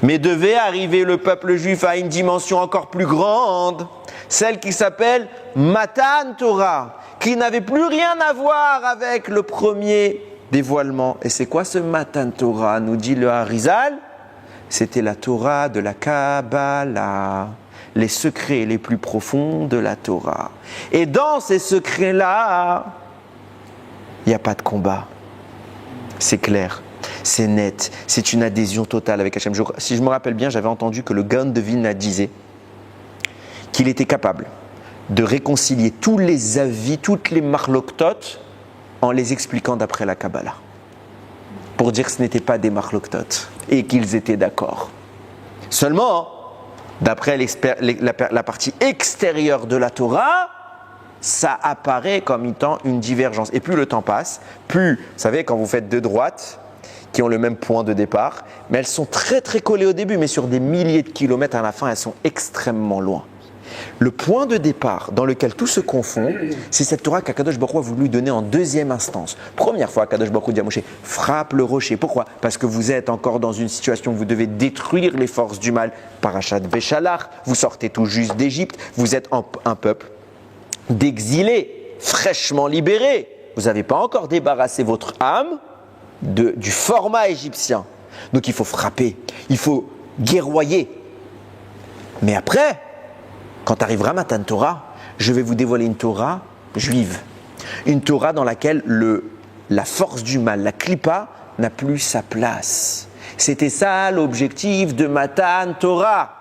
Mais devait arriver le peuple juif à une dimension encore plus grande, celle qui s'appelle Matan Torah, qui n'avait plus rien à voir avec le premier dévoilement. Et c'est quoi ce Matan Torah? Nous dit le Harizal, c'était la Torah de la Kabbalah, les secrets les plus profonds de la Torah. Et dans ces secrets-là, il n'y a pas de combat. C'est clair. C'est net, c'est une adhésion totale avec Hachem. Si je me rappelle bien, j'avais entendu que le Gaon de Vilna disait qu'il était capable de réconcilier tous les avis, toutes les marloktot, en les expliquant d'après la Kabbalah. Pour dire que ce n'étaient pas des marloktot et qu'ils étaient d'accord. Seulement, d'après la partie extérieure de la Torah, ça apparaît comme étant une divergence. Et plus le temps passe, plus, vous savez, quand vous faites 2 droites, qui ont le même point de départ, mais elles sont très très collées au début, mais sur des milliers de kilomètres à la fin, elles sont extrêmement loin. Le point de départ dans lequel tout se confond, c'est cette Torah qu'Akadosh Baruch Hu a voulu donner en 2e instance. Première fois, Akadosh Baruch Hu dit à Moshe, frappe le rocher. Pourquoi? Parce que vous êtes encore dans une situation où vous devez détruire les forces du mal. Parashat Béchalar, vous sortez tout juste d'Égypte, vous êtes un peuple d'exilés, fraîchement libérés. Vous n'avez pas encore débarrassé votre âme du format égyptien. Donc il faut frapper, il faut guerroyer. Mais après, quand arrivera Matan Torah, je vais vous dévoiler une Torah juive. Une Torah dans laquelle la force du mal, la klippa, n'a plus sa place. C'était ça l'objectif de Matan Torah.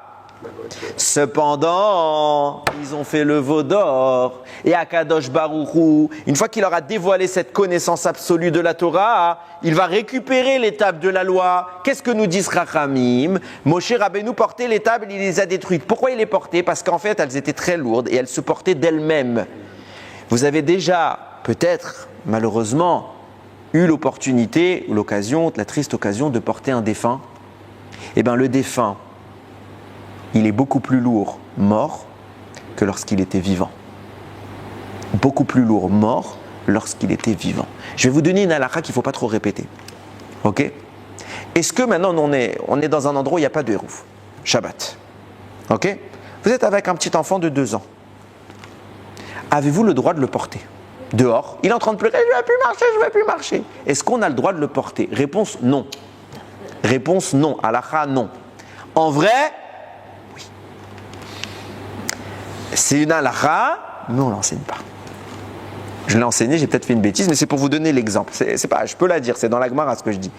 Cependant, ils ont fait le veau d'or. Et Akadosh Baruch Hu, une fois qu'il leur a dévoilé cette connaissance absolue de la Torah, il va récupérer les tables de la loi. Qu'est-ce que nous disent Rachamim? Moshe Rabbeinu portait les tables, il les a détruites. Pourquoi il les portait? Parce qu'en fait, elles étaient très lourdes et elles se portaient d'elles-mêmes. Vous avez déjà, peut-être, malheureusement, eu l'opportunité, l'occasion, la triste occasion de porter un défunt. Eh bien, le défunt, il est beaucoup plus lourd mort que lorsqu'il était vivant. Beaucoup plus lourd mort lorsqu'il était vivant. Je vais vous donner une halakha qu'il ne faut pas trop répéter. Ok? Est-ce que maintenant on est dans un endroit où il n'y a pas de hérouf? Shabbat. Ok? Vous êtes avec un petit enfant de 2 ans. avez-vous le droit de le porter? Dehors, il est en train de pleurer, je ne vais plus marcher, je ne vais plus marcher. Est-ce qu'on a le droit de le porter? Réponse non. Réponse non. Halakha non. En vrai, oui. C'est une halakha, mais on ne l'enseigne pas. Je l'ai enseigné, j'ai peut-être fait une bêtise, mais c'est pour vous donner l'exemple. C'est pas, je peux la dire, c'est dans la Gemara ce que je dis.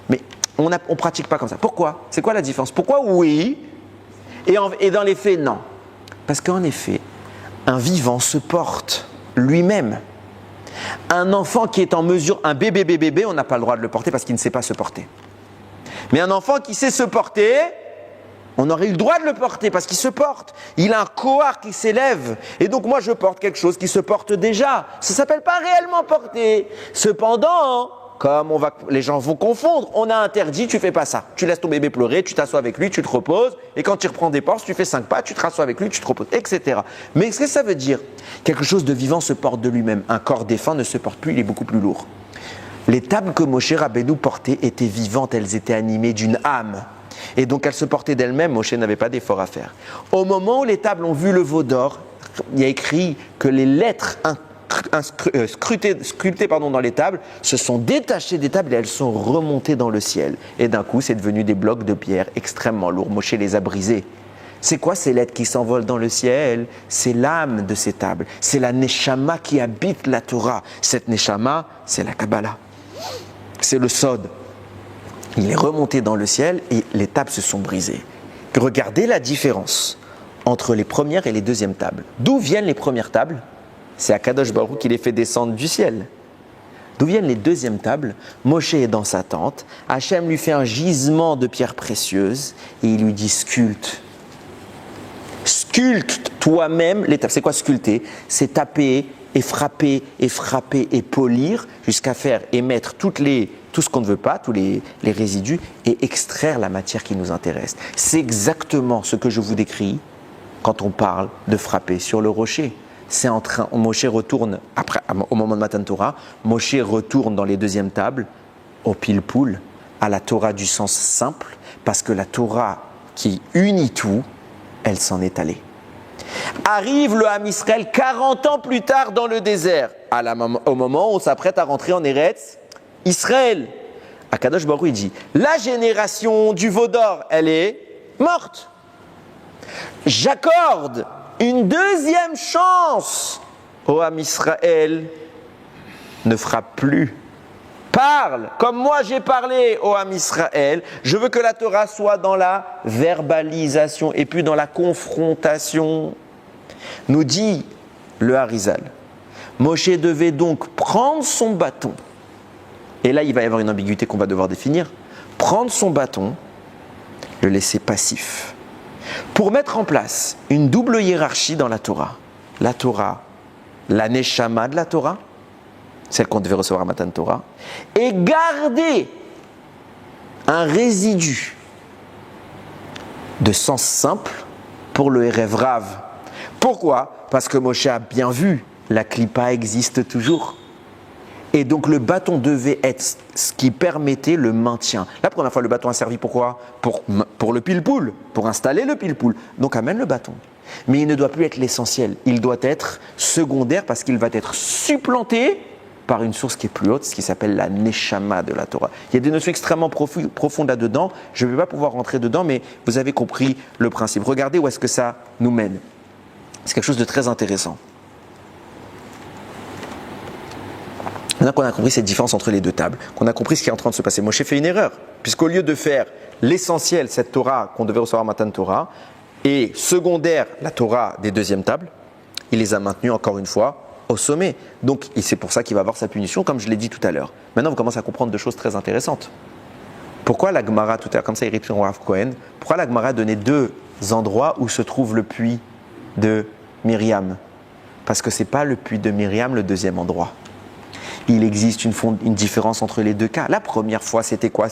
Mais on ne pratique pas comme ça. Pourquoi? C'est quoi la différence? Pourquoi oui et dans les faits non? Parce qu'en effet, un vivant se porte lui-même. Un enfant qui est en mesure, un bébé, on n'a pas le droit de le porter parce qu'il ne sait pas se porter. Mais un enfant qui sait se porter, on aurait eu le droit de le porter parce qu'il se porte. Il a un kohar qui s'élève. Et donc moi je porte quelque chose qui se porte déjà. Ça ne s'appelle pas réellement porter. Cependant, comme les gens vont confondre, on a interdit, tu fais pas ça. Tu laisses ton bébé pleurer, tu t'assois avec lui, tu te reposes. Et quand tu reprends des forces, tu fais 5 pas, tu te rassois avec lui, tu te reposes, etc. Mais ce que ça veut dire, quelque chose de vivant se porte de lui-même. Un corps défunt ne se porte plus, il est beaucoup plus lourd. Les tables que Moshe Rabbeinu portait étaient vivantes, elles étaient animées d'une âme. Et donc elles se portaient d'elles-mêmes, Moshe n'avait pas d'effort à faire. Au moment où les tables ont vu le veau d'or, il y a écrit que les lettres sculptées dans les tables se sont détachées des tables et elles sont remontées dans le ciel. Et d'un coup, c'est devenu des blocs de pierre extrêmement lourds. Moshe les a brisés. C'est quoi ces lettres qui s'envolent dans le ciel? C'est l'âme de ces tables. C'est la Neshama qui habite la Torah. Cette Neshama, c'est la Kabbalah. C'est le Sod. Il est remonté dans le ciel et les tables se sont brisées. Regardez la différence entre les premières et les deuxièmes tables. D'où viennent les premières tables? C'est Akadosh Baruch Hu qui les fait descendre du ciel. D'où viennent les deuxièmes tables? Moshe est dans sa tente. Hachem lui fait un gisement de pierres précieuses et il lui dit sculpte. Sculpte toi-même les tables. C'est quoi sculpter? C'est taper et frapper et polir jusqu'à faire émettre tout ce qu'on ne veut pas, tous les résidus et extraire la matière qui nous intéresse. C'est exactement ce que je vous décris quand on parle de frapper sur le rocher. Moshe retourne, au moment de Matan Torah, Moshe retourne dans les deuxièmes tables, au pilpoul, à la Torah du sens simple, parce que la Torah qui unit tout, elle s'en est allée. Arrive le Ham Israël 40 ans plus tard dans le désert, au moment où on s'apprête à rentrer en Eretz Israël. Akadosh Baruch Hu dit, la génération du veau d'or, elle est morte. J'accorde une deuxième chance au Ham Israël. Ne frappe plus. Parle comme moi j'ai parlé au Ham Israël. Je veux que la Torah soit dans la verbalisation et puis dans la confrontation. Nous dit le Harizal. Moshe devait donc prendre son bâton. Et là, il va y avoir une ambiguïté qu'on va devoir définir. Prendre son bâton, le laisser passif. Pour mettre en place une double hiérarchie dans la Torah. La Torah, la Neshama de la Torah, celle qu'on devait recevoir à Matan Torah, et garder un résidu de sens simple pour le Erev Rav. Pourquoi? Parce que Moshe a bien vu, la Klippa existe toujours. Et donc le bâton devait être ce qui permettait le maintien. La première fois, le bâton a servi pourquoi? Pour le pilpoul, pour installer le pilpoul. Donc amène le bâton. Mais il ne doit plus être l'essentiel. Il doit être secondaire parce qu'il va être supplanté par une source qui est plus haute, ce qui s'appelle la Neshama de la Torah. Il y a des notions extrêmement profondes là-dedans. Je ne vais pas pouvoir rentrer dedans, mais vous avez compris le principe. Regardez où est-ce que ça nous mène. C'est quelque chose de très intéressant. Maintenant qu'on a compris cette différence entre les deux tables, qu'on a compris ce qui est en train de se passer, Moshe fait une erreur, puisqu'au lieu de faire l'essentiel, cette Torah qu'on devait recevoir Matan Torah, et secondaire, la Torah des deuxièmes tables, il les a maintenus encore une fois au sommet. Donc, et c'est pour ça qu'il va avoir sa punition, comme je l'ai dit tout à l'heure. Maintenant, vous commencez à comprendre deux choses très intéressantes. Pourquoi la Gemara, tout à l'heure, comme ça, il répond au Rav Cohen, pourquoi la Gemara a donné deux endroits où se trouve le puits de Myriam? Parce que ce n'est pas le puits de Myriam le deuxième endroit. Il existe une différence entre les deux cas. La première fois, c'était quoi?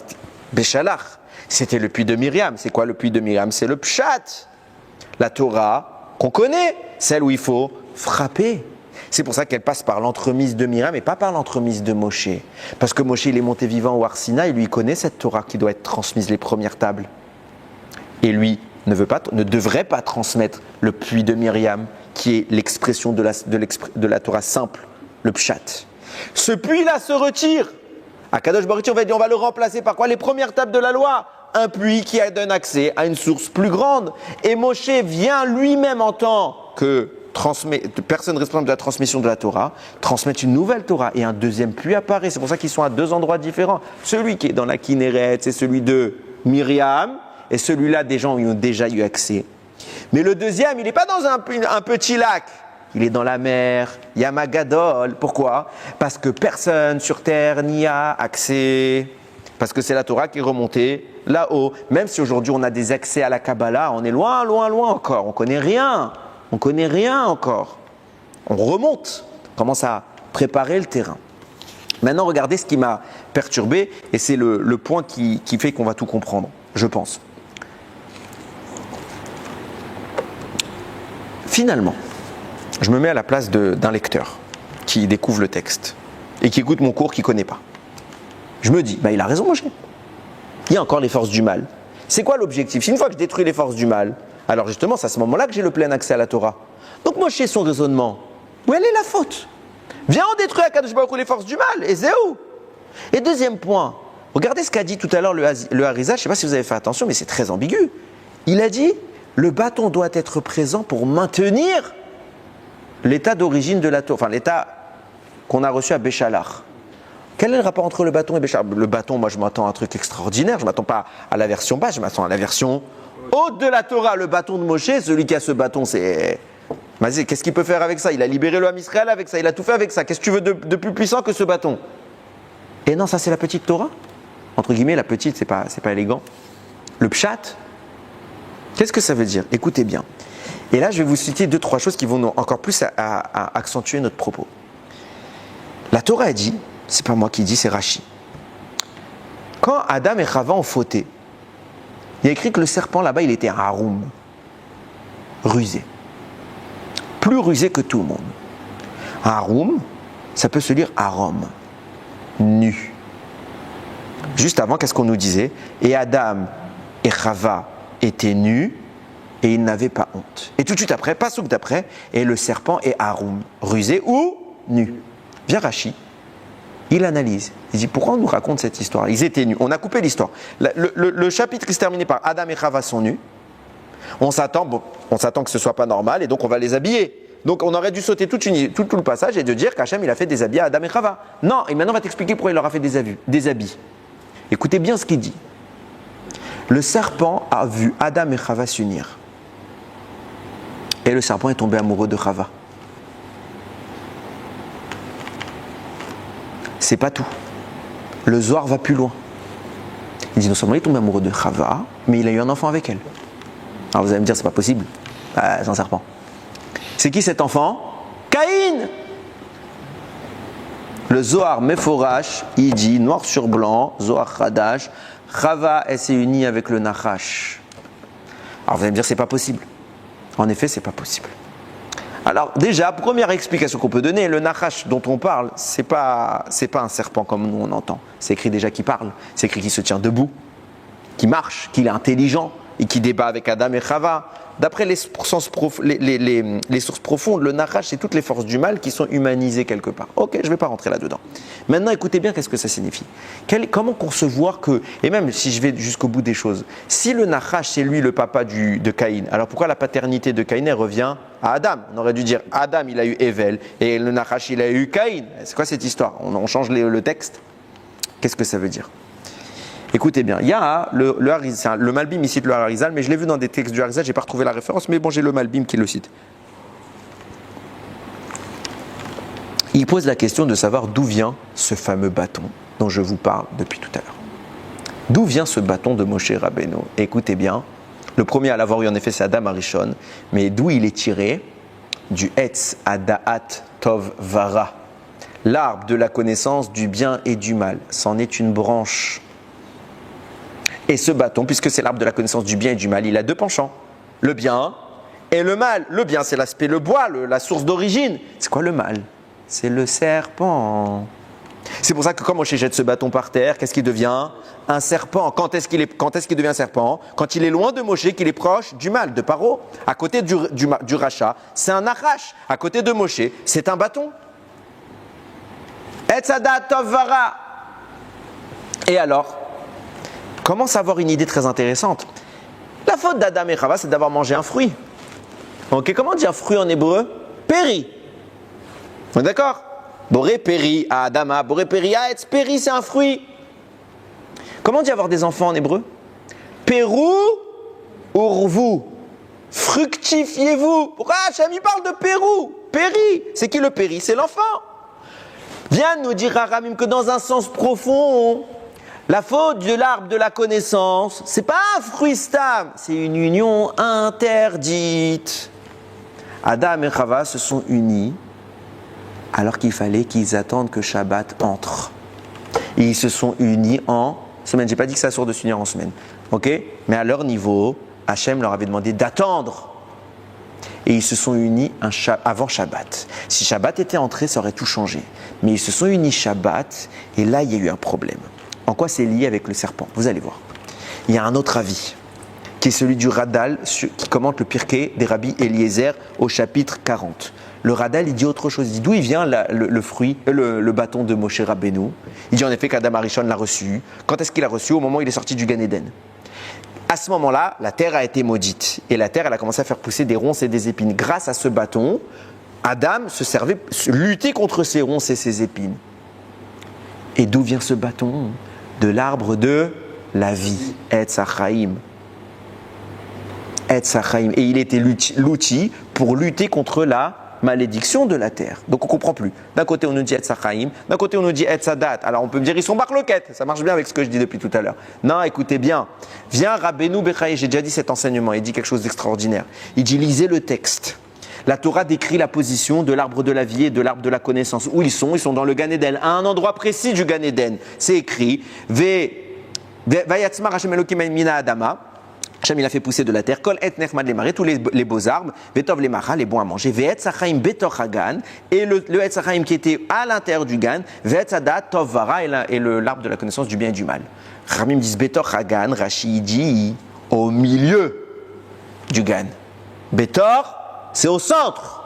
Béchalach. C'était le puits de Myriam. C'est quoi le puits de Myriam? C'est le Pshat. La Torah qu'on connaît, celle où il faut frapper. C'est pour ça qu'elle passe par l'entremise de Myriam et pas par l'entremise de Moshe. Parce que Moshe, il est monté vivant au Har Sinaï, lui, il connaît cette Torah qui doit être transmise, les premières tables. Et lui ne devrait pas transmettre le puits de Myriam. qui est l'expression de la Torah simple, le pshat. Ce puits-là se retire. Akadosh Baruch Hu, on va le remplacer par quoi? Les premières tables de la loi. Un puits qui donne accès à une source plus grande. Et Moshe vient lui-même en tant que personne responsable de la transmission de la Torah, transmettre une nouvelle Torah. Et un deuxième puits apparaît. C'est pour ça qu'ils sont à deux endroits différents. Celui qui est dans la Kinneret, c'est celui de Myriam. Et celui-là, des gens y ont déjà eu accès. Mais le deuxième, il n'est pas dans un petit lac. Il est dans la mer, Yamagadol. Pourquoi? Parce que personne sur terre n'y a accès. Parce que c'est la Torah qui est remontée là-haut. Même si aujourd'hui on a des accès à la Kabbalah, on est loin, loin, loin encore. On ne connaît rien. On ne connaît rien encore. On remonte. On commence à préparer le terrain. Maintenant, regardez ce qui m'a perturbé. Et c'est le point qui fait qu'on va tout comprendre, je pense. Finalement, je me mets à la place d'un lecteur qui découvre le texte et qui écoute mon cours qui ne connaît pas. Je me dis, il a raison Moshe. Il y a encore les forces du mal. C'est quoi l'objectif? Si une fois que je détruis les forces du mal, alors justement, c'est à ce moment-là que j'ai le plein accès à la Torah. Donc Moshe, son raisonnement, où elle est la faute? Viens, on détruit à Kadosh Baruch Hu les forces du mal, et c'est où? Et deuxième point, regardez ce qu'a dit tout à l'heure le Harizal, je ne sais pas si vous avez fait attention, mais c'est très ambigu. Il a dit, le bâton doit être présent pour maintenir l'état d'origine de la Torah, enfin l'état qu'on a reçu à Béchalach. Quel est le rapport entre le bâton et Béchalach? Le bâton, moi je m'attends à un truc extraordinaire, je ne m'attends pas à la version basse, je m'attends à la version haute de la Torah. Le bâton de Moshe, celui qui a ce bâton, c'est... Vas-y, qu'est-ce qu'il peut faire avec ça? Il a libéré le Ham Israël avec ça, il a tout fait avec ça. Qu'est-ce que tu veux de plus puissant que ce bâton? Et non, ça c'est la petite Torah. Entre guillemets, la petite, c'est pas élégant. Le pshat, qu'est-ce que ça veut dire? Écoutez bien. Et là, je vais vous citer 2-3 choses qui vont encore plus à accentuer notre propos. La Torah a dit, c'est pas moi qui dis, c'est Rashi. Quand Adam et Chava ont fauté, il y a écrit que le serpent là-bas, il était haroum, rusé. Plus rusé que tout le monde. Haroum, ça peut se lire harom, nu. Juste avant, qu'est-ce qu'on nous disait? Et Adam et Chava étaient nus et ils n'avaient pas honte. Et tout de suite après, pas souk d'après, et le serpent est haroum, rusé ou nu. Vient Rashi, il analyse, il dit pourquoi on nous raconte cette histoire? Ils étaient nus, on a coupé l'histoire. Le chapitre se terminé par Adam et Chava sont nus. On s'attend que ce soit pas normal et donc on va les habiller. Donc on aurait dû sauter tout le passage et de dire qu'Hachem il a fait des habits à Adam et Chava. Non, et maintenant on va t'expliquer pourquoi il leur a fait des habits. Écoutez bien ce qu'il dit. Le serpent a vu Adam et Chava s'unir. Et le serpent est tombé amoureux de Chava. C'est pas tout. Le Zohar va plus loin. Il dit non seulement il est tombé amoureux de Chava, mais il a eu un enfant avec elle. Alors vous allez me dire c'est pas possible. C'est un serpent. C'est qui cet enfant? Caïn. Le Zohar Meforash, il dit noir sur blanc, Zohar Hadash, Chava elle s'est unie avec le Nachash. Alors vous allez me dire c'est pas possible. En effet, c'est pas possible. Alors déjà, première explication qu'on peut donner, le Nachash dont on parle, c'est pas un serpent comme nous on entend. C'est écrit déjà qu'il parle, c'est écrit qu'il se tient debout, qu'il marche, qu'il est intelligent et qu'il débat avec Adam et Chava. D'après les sources profondes, le Nachash, c'est toutes les forces du mal qui sont humanisées quelque part. Ok, je ne vais pas rentrer là-dedans. Maintenant, écoutez bien qu'est-ce que ça signifie. Comment concevoir que, et même si je vais jusqu'au bout des choses, si le Nachash, c'est lui le papa de Caïn, alors pourquoi la paternité de Caïn, elle revient à Adam? On aurait dû dire Adam, il a eu Evel, et le Nachash, il a eu Caïn. C'est quoi cette histoire? On change le texte? Qu'est-ce que ça veut dire? Écoutez bien, il y a le Malbim, il cite le Harizal, mais je l'ai vu dans des textes du Harizal, je n'ai pas retrouvé la référence, mais bon, j'ai le Malbim qui le cite. Il pose la question de savoir d'où vient ce fameux bâton dont je vous parle depuis tout à l'heure. D'où vient ce bâton de Moshe Rabbeinu? Écoutez bien, le premier à l'avoir eu en effet c'est Adam Arishon, mais d'où il est tiré? Du Etz Adaat Tov Vara, l'arbre de la connaissance du bien et du mal. C'en est une branche. Et ce bâton, puisque c'est l'arbre de la connaissance du bien et du mal, il a deux penchants. Le bien et le mal. Le bien, c'est l'aspect, le bois, la source d'origine. C'est quoi le mal? C'est le serpent. C'est pour ça que quand Moshe jette ce bâton par terre, qu'est-ce qu'il devient? Un serpent. Quand est-ce qu'il devient un serpent? Quand il est loin de Moshe, qu'il est proche du mal, de Paro, à côté du rachat. C'est un nachash. À côté de Moshe, c'est un bâton. Etzadat tov vara. Et alors, commence à avoir une idée très intéressante. La faute d'Adam et Chava, c'est d'avoir mangé un fruit. Ok, comment on dit un fruit en hébreu? Péri. On est d'accord? Boré péri à Adama, boré péri à Etz. Péri, c'est un fruit. Comment on dit avoir des enfants en hébreu? Pérou urvu. Fructifiez-vous. Pourquoi Hachem il parle de Pérou? Péri. C'est qui le péri? C'est l'enfant. Viens nous dire Aramim que dans un sens profond, la faute de l'arbre de la connaissance, c'est pas un fruit stable, c'est une union interdite. Adam et Chava se sont unis alors qu'il fallait qu'ils attendent que Shabbat entre. Et ils se sont unis en semaine. J'ai pas dit que ça sort de s'unir en semaine, ok? Mais à leur niveau, Hachem leur avait demandé d'attendre. Et ils se sont unis avant Shabbat. Si Shabbat était entré, ça aurait tout changé. Mais ils se sont unis Shabbat, et là, il y a eu un problème. En quoi c'est lié avec le serpent? Vous allez voir. Il y a un autre avis, qui est celui du Radal, qui commente le Pirkei des rabbis Eliezer au chapitre 40. Le Radal, il dit autre chose. Il dit d'où il vient le fruit, le bâton de Moshe Rabbeinu. Il dit en effet qu'Adam Arishon l'a reçu. Quand est-ce qu'il l'a reçu? Au moment où il est sorti du Gan Eden. À ce moment-là, la terre a été maudite. Et la terre, elle a commencé à faire pousser des ronces et des épines. Grâce à ce bâton, Adam luttait contre ces ronces et ces épines. Et d'où vient ce bâton? De l'arbre de la vie, Etz HaChaim. Etz HaChaim. Et il était l'outil pour lutter contre la malédiction de la terre. Donc on ne comprend plus. D'un côté on nous dit Etz HaChaim, d'un côté on nous dit Etz HaDat. Alors on peut me dire ils sont barloquettes, ça marche bien avec ce que je dis depuis tout à l'heure. Non, écoutez bien. Viens Rabbeinu Bechaye, j'ai déjà dit cet enseignement, il dit quelque chose d'extraordinaire. Il dit lisez le texte. La Torah décrit la position de l'arbre de la vie et de l'arbre de la connaissance. Où ils sont dans le Gan Eden, à un endroit précis du Gan Eden. C'est écrit Vayatzmar Hashem Elokim mina Adama. Hashem il a fait pousser de la terre, Kol et nechmad les marais, tous les beaux arbres, Vetov les maras, les bons à manger, Ve'etz HaChaim betor hagan, et le Etz HaChaim qui était à l'intérieur du Gan, Ve'etz hadat tov vara, et l'arbre de la connaissance du bien et du mal. Ramim dit betor hagan, Rashi dit au milieu du Gan. Betor, c'est au centre.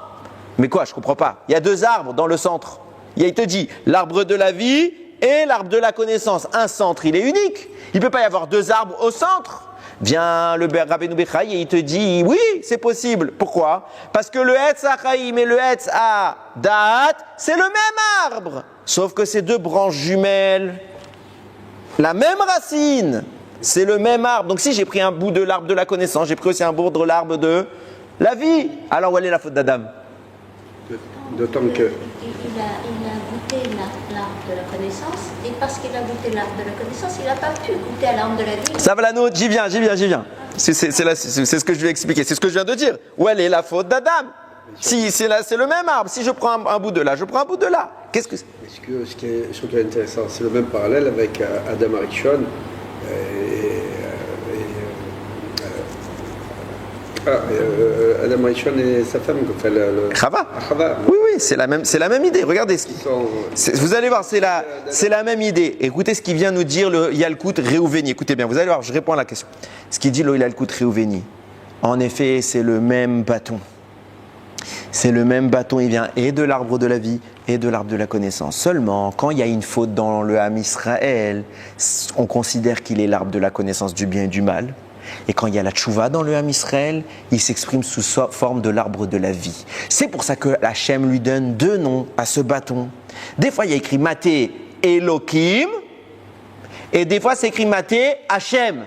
Mais quoi, je comprends pas. Il y a deux arbres dans le centre. Il te dit l'arbre de la vie et l'arbre de la connaissance. Un centre, il est unique. Il ne peut pas y avoir deux arbres au centre. Vient le Rabbeinu Bechaye et il te dit oui, c'est possible. Pourquoi? Parce que le Etz HaChaim et le Etz HaDat, c'est le même arbre. Sauf que c'est deux branches jumelles. La même racine. C'est le même arbre. Donc si j'ai pris un bout de l'arbre de la connaissance, j'ai pris aussi un bout de l'arbre de la vie. Alors où est la faute d'Adam? D'autant que... Il a goûté l'arbre de la connaissance, et parce qu'il a goûté l'arbre de la connaissance, il n'a pas pu goûter à l'arbre de la vie. Ça va la nôtre, j'y viens. C'est ce que je vais expliquer, c'est ce que je viens de dire. Où elle est la faute d'Adam? Si c'est le même arbre, si je prends un bout de là, je prends un bout de là. Qu'est-ce que c'est? Ce qui est surtout intéressant, c'est le même parallèle avec Adam Arishon Adam Arishon et sa femme, Chava. Chava. Oui, c'est la même idée. Regardez vous allez voir, c'est la même idée. Écoutez ce qu'il vient nous dire le Yalkut Réouveni. Écoutez bien, vous allez voir, je réponds à la question. Ce qu'il dit le Yalkut Réouveni. En effet, c'est le même bâton. C'est le même bâton, il vient et de l'arbre de la vie et de l'arbre de la connaissance. Seulement, quand il y a une faute dans le Ham Israël, on considère qu'il est l'arbre de la connaissance du bien et du mal. Et quand il y a la tchouva dans le Ham Israël, il s'exprime sous forme de l'arbre de la vie. C'est pour ça que Hachem lui donne deux noms à ce bâton. Des fois, il y a écrit Maté Elohim, et des fois, c'est écrit Maté Hachem.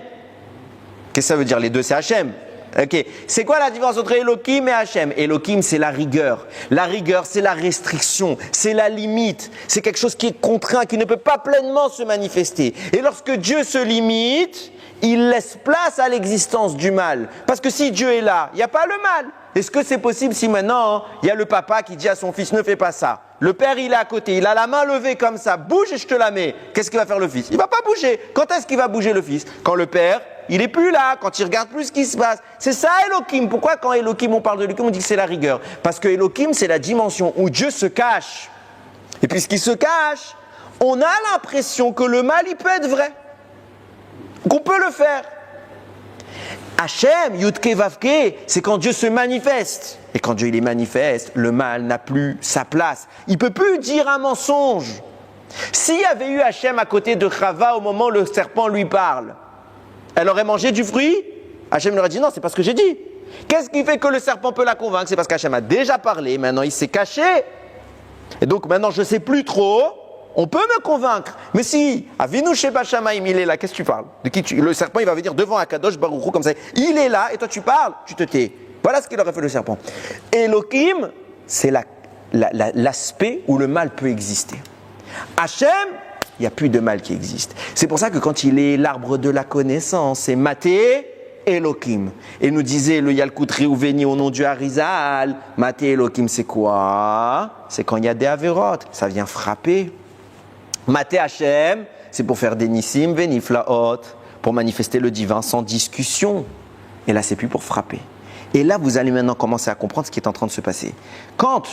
Qu'est-ce que ça veut dire? Les deux, c'est Hachem. Ok. C'est quoi la différence entre Elohim et Hachem? Elohim, c'est la rigueur. La rigueur, c'est la restriction, c'est la limite. C'est quelque chose qui est contraint, qui ne peut pas pleinement se manifester. Et lorsque Dieu se limite, il laisse place à l'existence du mal. Parce que si Dieu est là, il n'y a pas le mal. Est-ce que c'est possible si maintenant, il y a le papa qui dit à son fils, ne fais pas ça. Le père, il est à côté, il a la main levée comme ça, bouge et je te la mets. Qu'est-ce qu'il va faire le fils? Il ne va pas bouger. Quand est-ce qu'il va bouger le fils? Quand le père, il n'est plus là, quand il regarde plus ce qui se passe. C'est ça Elohim. Pourquoi quand Elohim, on parle de Elohim, on dit que c'est la rigueur? Parce que Elohim, c'est la dimension où Dieu se cache. Et puisqu'il se cache, on a l'impression que le mal, il peut être vrai. Qu'on peut le faire. Hachem, Yudke Vavke, c'est quand Dieu se manifeste. Et quand Dieu il est manifeste, le mal n'a plus sa place. Il ne peut plus dire un mensonge. S'il y avait eu Hachem à côté de Chava au moment où le serpent lui parle, elle aurait mangé du fruit? Hachem lui aurait dit non, c'est pas ce que j'ai dit. Qu'est-ce qui fait que le serpent peut la convaincre? C'est parce qu'Hachem a déjà parlé, maintenant il s'est caché. Et donc maintenant je ne sais plus trop, on peut me convaincre. Mais si Avinu Sheba Shamayim, il est là, qu'est-ce que tu parles? Le serpent il va venir devant Akadosh Baruch Hu comme ça. Il est là et toi tu parles, tu te tais. Voilà ce qu'il aurait fait le serpent. Elohim, c'est l'aspect où le mal peut exister. Hachem, il n'y a plus de mal qui existe. C'est pour ça que quand il est l'arbre de la connaissance, c'est Maté Elohim. Et nous disait le Yalkut Réouveni au nom du Harizal, Maté Elohim c'est quoi? C'est quand il y a des Averot, ça vient frapper. Maté Hachem, c'est pour faire des Nissim, Veniflaot, pour manifester le divin sans discussion. Et là c'est plus pour frapper. Et là vous allez maintenant commencer à comprendre ce qui est en train de se passer. Quand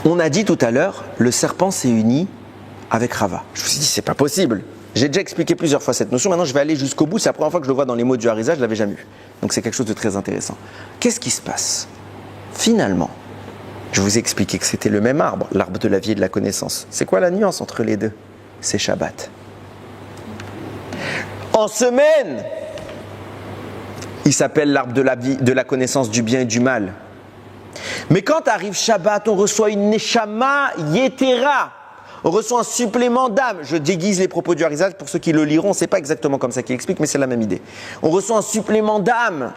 on a dit tout à l'heure, le serpent s'est uni avec Rava. Je me suis dit, c'est pas possible. J'ai déjà expliqué plusieurs fois cette notion. Maintenant, je vais aller jusqu'au bout. C'est la première fois que je le vois dans les mots du Harizal. Je ne l'avais jamais vu. Donc, c'est quelque chose de très intéressant. Qu'est-ce qui se passe? Finalement, je vous ai expliqué que c'était le même arbre, l'arbre de la vie et de la connaissance. C'est quoi la nuance entre les deux? C'est Shabbat. En semaine, il s'appelle l'arbre de la vie, de la connaissance du bien et du mal. Mais quand arrive Shabbat, on reçoit une Neshama Yetera. On reçoit un supplément d'âme. Je déguise les propos du Harizal pour ceux qui le liront. C'est pas exactement comme ça qu'il explique, mais c'est la même idée. On reçoit un supplément d'âme.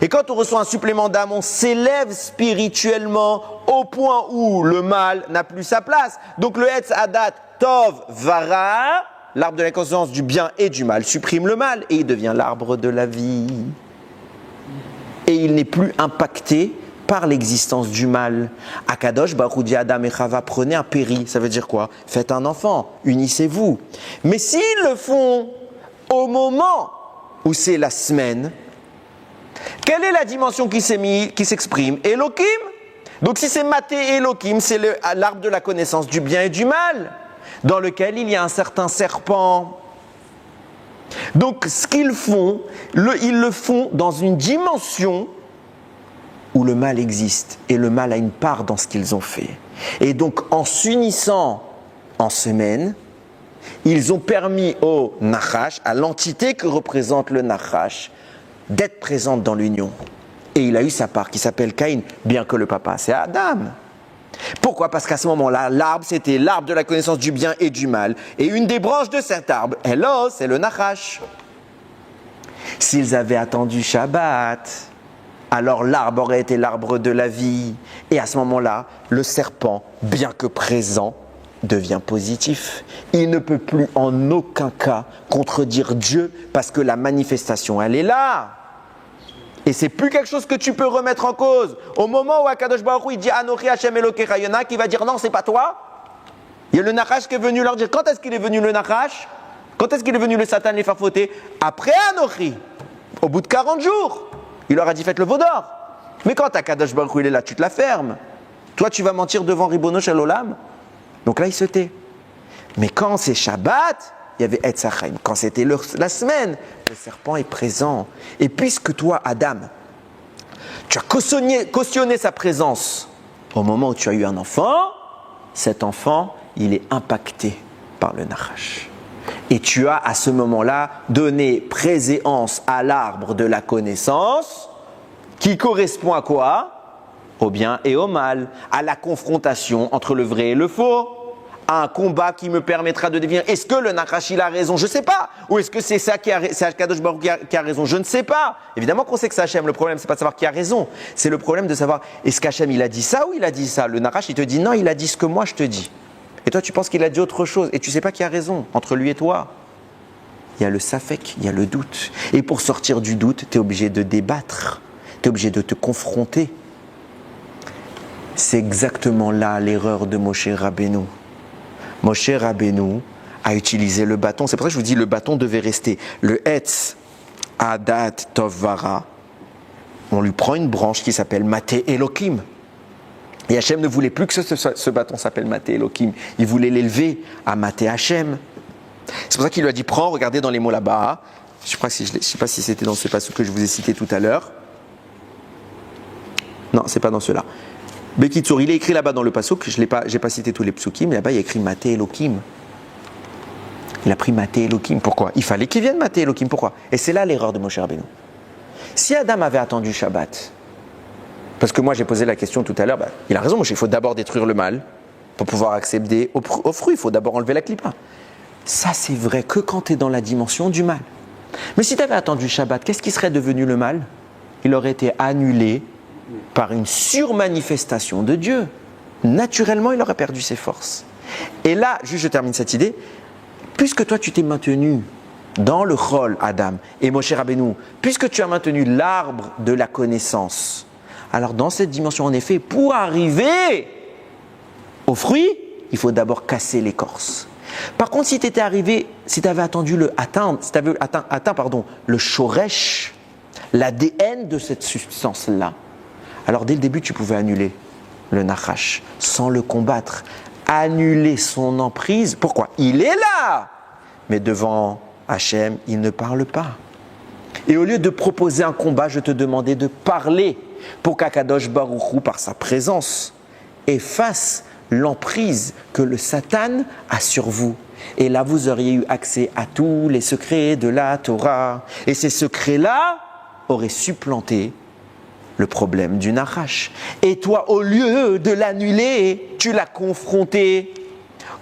Et quand on reçoit un supplément d'âme, on s'élève spirituellement au point où le mal n'a plus sa place. Donc le Etz Adat Tov Vara, l'arbre de la conscience du bien et du mal, supprime le mal et il devient l'arbre de la vie. Et il n'est plus impacté par l'existence du mal. Akadosh Baruch Hu dit Adam et Chava, prenez un péri. Ça veut dire quoi? Faites un enfant, unissez-vous. Mais s'ils le font au moment où c'est la semaine, quelle est la dimension qui s'exprime? Elohim. Donc si c'est Maté Elohim, c'est l'arbre de la connaissance du bien et du mal, dans lequel il y a un certain serpent. Donc ce qu'ils font, ils le font dans une dimension où le mal existe, et le mal a une part dans ce qu'ils ont fait. Et donc, en s'unissant en semaine, ils ont permis au Nachash, à l'entité que représente le Nachash, d'être présente dans l'union. Et il a eu sa part, qui s'appelle Caïn, bien que le papa, c'est Adam. Pourquoi? Parce qu'à ce moment-là, l'arbre, c'était l'arbre de la connaissance du bien et du mal. Et une des branches de cet arbre, hello, c'est le Nachash. S'ils avaient attendu Shabbat, alors l'arbre aurait été l'arbre de la vie. Et à ce moment-là, le serpent, bien que présent, devient positif. Il ne peut plus en aucun cas contredire Dieu parce que la manifestation, elle est là. Et c'est plus quelque chose que tu peux remettre en cause. Au moment où Akadosh Baruch Hu, il dit Anochi Hashem Elokecha, il y en a qui va dire non, c'est pas toi. Il y a le Nachash qui est venu leur dire quand est-ce qu'il est venu le Nachash? Quand est-ce qu'il est venu le Satan les farfouetter? Après Anochi, au bout de 40 jours. Il leur a dit faites le veau d'or. Mais quand Akadosh Baruch Hu il est là, tu te la fermes. Toi, tu vas mentir devant Ribono Shel Olam. Donc là, il se tait. Mais quand c'est Shabbat, il y avait Etz Chaim. Quand c'était la semaine, le serpent est présent. Et puisque toi, Adam, tu as cautionné sa présence au moment où tu as eu un enfant, cet enfant, il est impacté par le Nachash. Et tu as à ce moment-là donné préséance à l'arbre de la connaissance qui correspond à quoi? Au bien et au mal, à la confrontation entre le vrai et le faux, à un combat qui me permettra de devenir est-ce que le Nachash il a raison? Je ne sais pas. Ou est-ce que c'est ça c'est Akadosh Baruch Hu qui a raison? Je ne sais pas. Évidemment qu'on sait que c'est Hachem. Le problème, c'est pas de savoir qui a raison. C'est le problème de savoir est-ce qu'Hachem il a dit ça ou il a dit ça? Le Nachash il te dit non, il a dit ce que moi je te dis. Et toi, tu penses qu'il a dit autre chose. Et tu ne sais pas qui a raison entre lui et toi. Il y a le safek, il y a le doute. Et pour sortir du doute, tu es obligé de débattre. Tu es obligé de te confronter. C'est exactement là l'erreur de Moshe Rabbeinu. Moshe Rabbeinu a utilisé le bâton. C'est pour ça que je vous dis le bâton devait rester. Le Etz Adat Tov Vara. On lui prend une branche qui s'appelle Maté Elohim. Et Hachem ne voulait plus que ce bâton s'appelle Maté Elohim. Il voulait l'élever à Maté Hachem. C'est pour ça qu'il lui a dit, prends, regardez dans les mots là-bas. Je ne sais pas si c'était dans ce passage que je vous ai cité tout à l'heure. Non, c'est pas dans ceux-là. Bekitsour, il est écrit là-bas dans le pasuk, j'ai pas cité tous les psukim, mais là-bas il y a écrit Maté Elohim. Il a pris Maté Elohim. Pourquoi? Il fallait qu'il vienne Maté Elohim. Pourquoi? Et c'est là l'erreur de Moshe Rabbeinu. Si Adam avait attendu Shabbat, parce que moi j'ai posé la question tout à l'heure, il a raison Moshe, il faut d'abord détruire le mal pour pouvoir accéder au fruit, il faut d'abord enlever la clipa. Ça c'est vrai que quand tu es dans la dimension du mal. Mais si tu avais attendu Shabbat, qu'est-ce qui serait devenu le mal? Il aurait été annulé par une surmanifestation de Dieu. Naturellement, il aurait perdu ses forces. Et là, juste je termine cette idée, puisque toi tu t'es maintenu dans le Chol, Adam, et Moshe Rabbeinu, puisque tu as maintenu l'arbre de la connaissance, alors dans cette dimension, en effet, pour arriver au fruit, il faut d'abord casser l'écorce. Par contre, si tu avais attendu le shoresh, l'ADN de cette substance-là, alors dès le début, tu pouvais annuler le nachash sans le combattre, annuler son emprise. Pourquoi? Il est là, mais devant Hachem, il ne parle pas. Et au lieu de proposer un combat, je te demandais de parler pour qu'Akadosh Baruch Hu, par sa présence, efface l'emprise que le Satan a sur vous. Et là, vous auriez eu accès à tous les secrets de la Torah. Et ces secrets-là auraient supplanté le problème du Nachash. Et toi, au lieu de l'annuler, tu l'as confronté.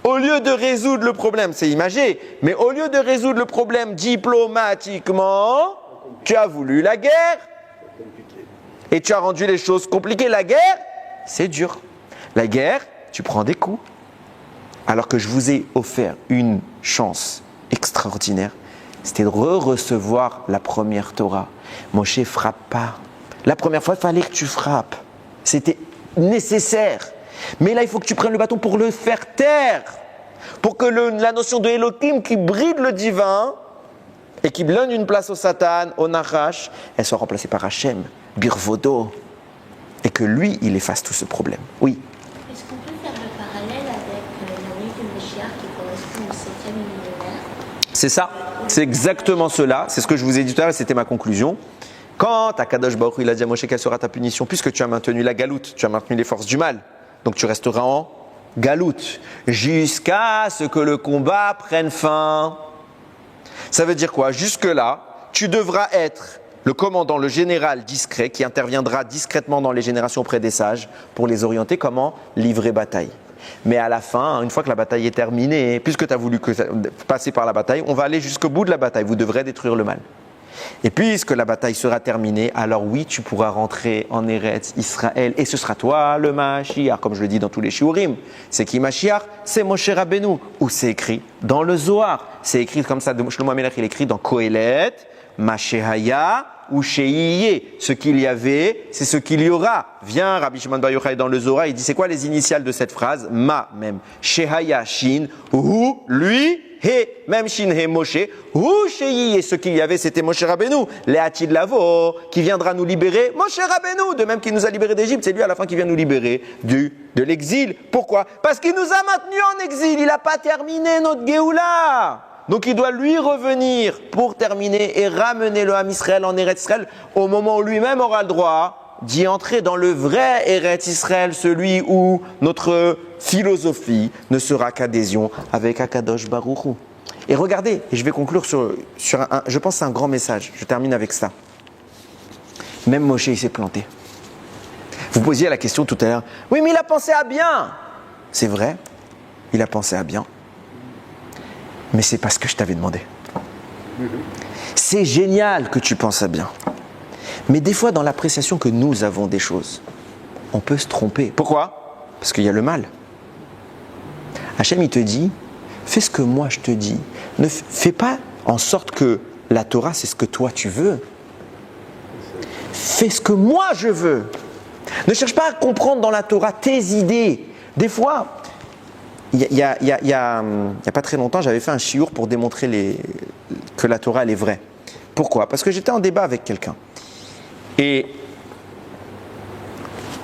Au lieu de résoudre le problème, c'est imagé, mais au lieu de résoudre le problème diplomatiquement, tu as voulu la guerre. Et tu as rendu les choses compliquées. La guerre, c'est dur. La guerre, tu prends des coups. Alors que je vous ai offert une chance extraordinaire, c'était de recevoir la première Torah. Moshe, frappe pas. La première fois, il fallait que tu frappes. C'était nécessaire. Mais là, il faut que tu prennes le bâton pour le faire taire. Pour que la notion de Elohim qui bride le divin et qui donne une place au Satan, au Nachash, elle soit remplacée par Hachem, Birvodo. Et que lui, il efface tout ce problème. Oui. Est-ce qu'on peut faire le parallèle avec la nuit du Meshiach qui correspond au 7e millénaire? C'est ça. C'est exactement cela. C'est ce que je vous ai dit tout à l'heure, c'était ma conclusion. Quand Akadosh Baruch Hu, il a dit à Moshe, quelle sera ta punition? Puisque tu as maintenu la galoute, tu as maintenu les forces du mal. Donc tu resteras en galoute jusqu'à ce que le combat prenne fin. Ça veut dire quoi? Jusque-là, tu devras être le commandant, le général discret qui interviendra discrètement dans les générations auprès des sages pour les orienter comment livrer bataille. Mais à la fin, une fois que la bataille est terminée, puisque tu as voulu passer par la bataille, on va aller jusqu'au bout de la bataille. Vous devrez détruire le mal. Et puisque la bataille sera terminée, alors oui, tu pourras rentrer en Eretz Israël. Et ce sera toi le Mashiach, comme je le dis dans tous les shiurim. C'est qui Mashiach? C'est Moshe Rabbeinu. Ou c'est écrit dans le Zohar. C'est écrit comme ça, Shlomo HaMelech, il écrit dans Kohelet, Mashehaya ou Sheiye. Ce qu'il y avait, c'est ce qu'il y aura. Viens, Rabbi Shimon Bar Yochai dans le Zohar, il dit c'est quoi les initiales de cette phrase? Ma, même. Shehaya, Shin, Hu, lui, He, même Shin, He, Moshe, Hu, Sheiye. Ce qu'il y avait, c'était Moshe Rabbeinu. Léatid Lavo, qui viendra nous libérer. Moshe Rabbeinu, de même qu'il nous a libérés d'Égypte, c'est lui à la fin qui vient nous libérer de l'exil. Pourquoi? Parce qu'il nous a maintenus en exil. Il n'a pas terminé notre Géoula. Donc il doit lui revenir pour terminer et ramener le Ham Israël en Eretz Israël au moment où lui-même aura le droit d'y entrer dans le vrai Eretz Israël, celui où notre philosophie ne sera qu'adhésion avec Akadosh Baruch Hu. Et regardez, et je vais conclure sur je pense que c'est un grand message, je termine avec ça. Même Moshe, il s'est planté. Vous posiez la question tout à l'heure, oui mais il a pensé à bien. C'est vrai, il a pensé à bien. Mais c'est parce que je t'avais demandé. C'est génial que tu penses à bien. Mais des fois, dans l'appréciation que nous avons des choses, on peut se tromper. Pourquoi? Parce qu'il y a le mal. Hachem, il te dit, fais ce que moi je te dis. Ne fais pas en sorte que la Torah, c'est ce que toi tu veux. Fais ce que moi je veux. Ne cherche pas à comprendre dans la Torah tes idées. Des fois, il y a pas très longtemps, j'avais fait un shiur pour démontrer que la Torah, elle est vraie. Pourquoi? Parce que j'étais en débat avec quelqu'un. Et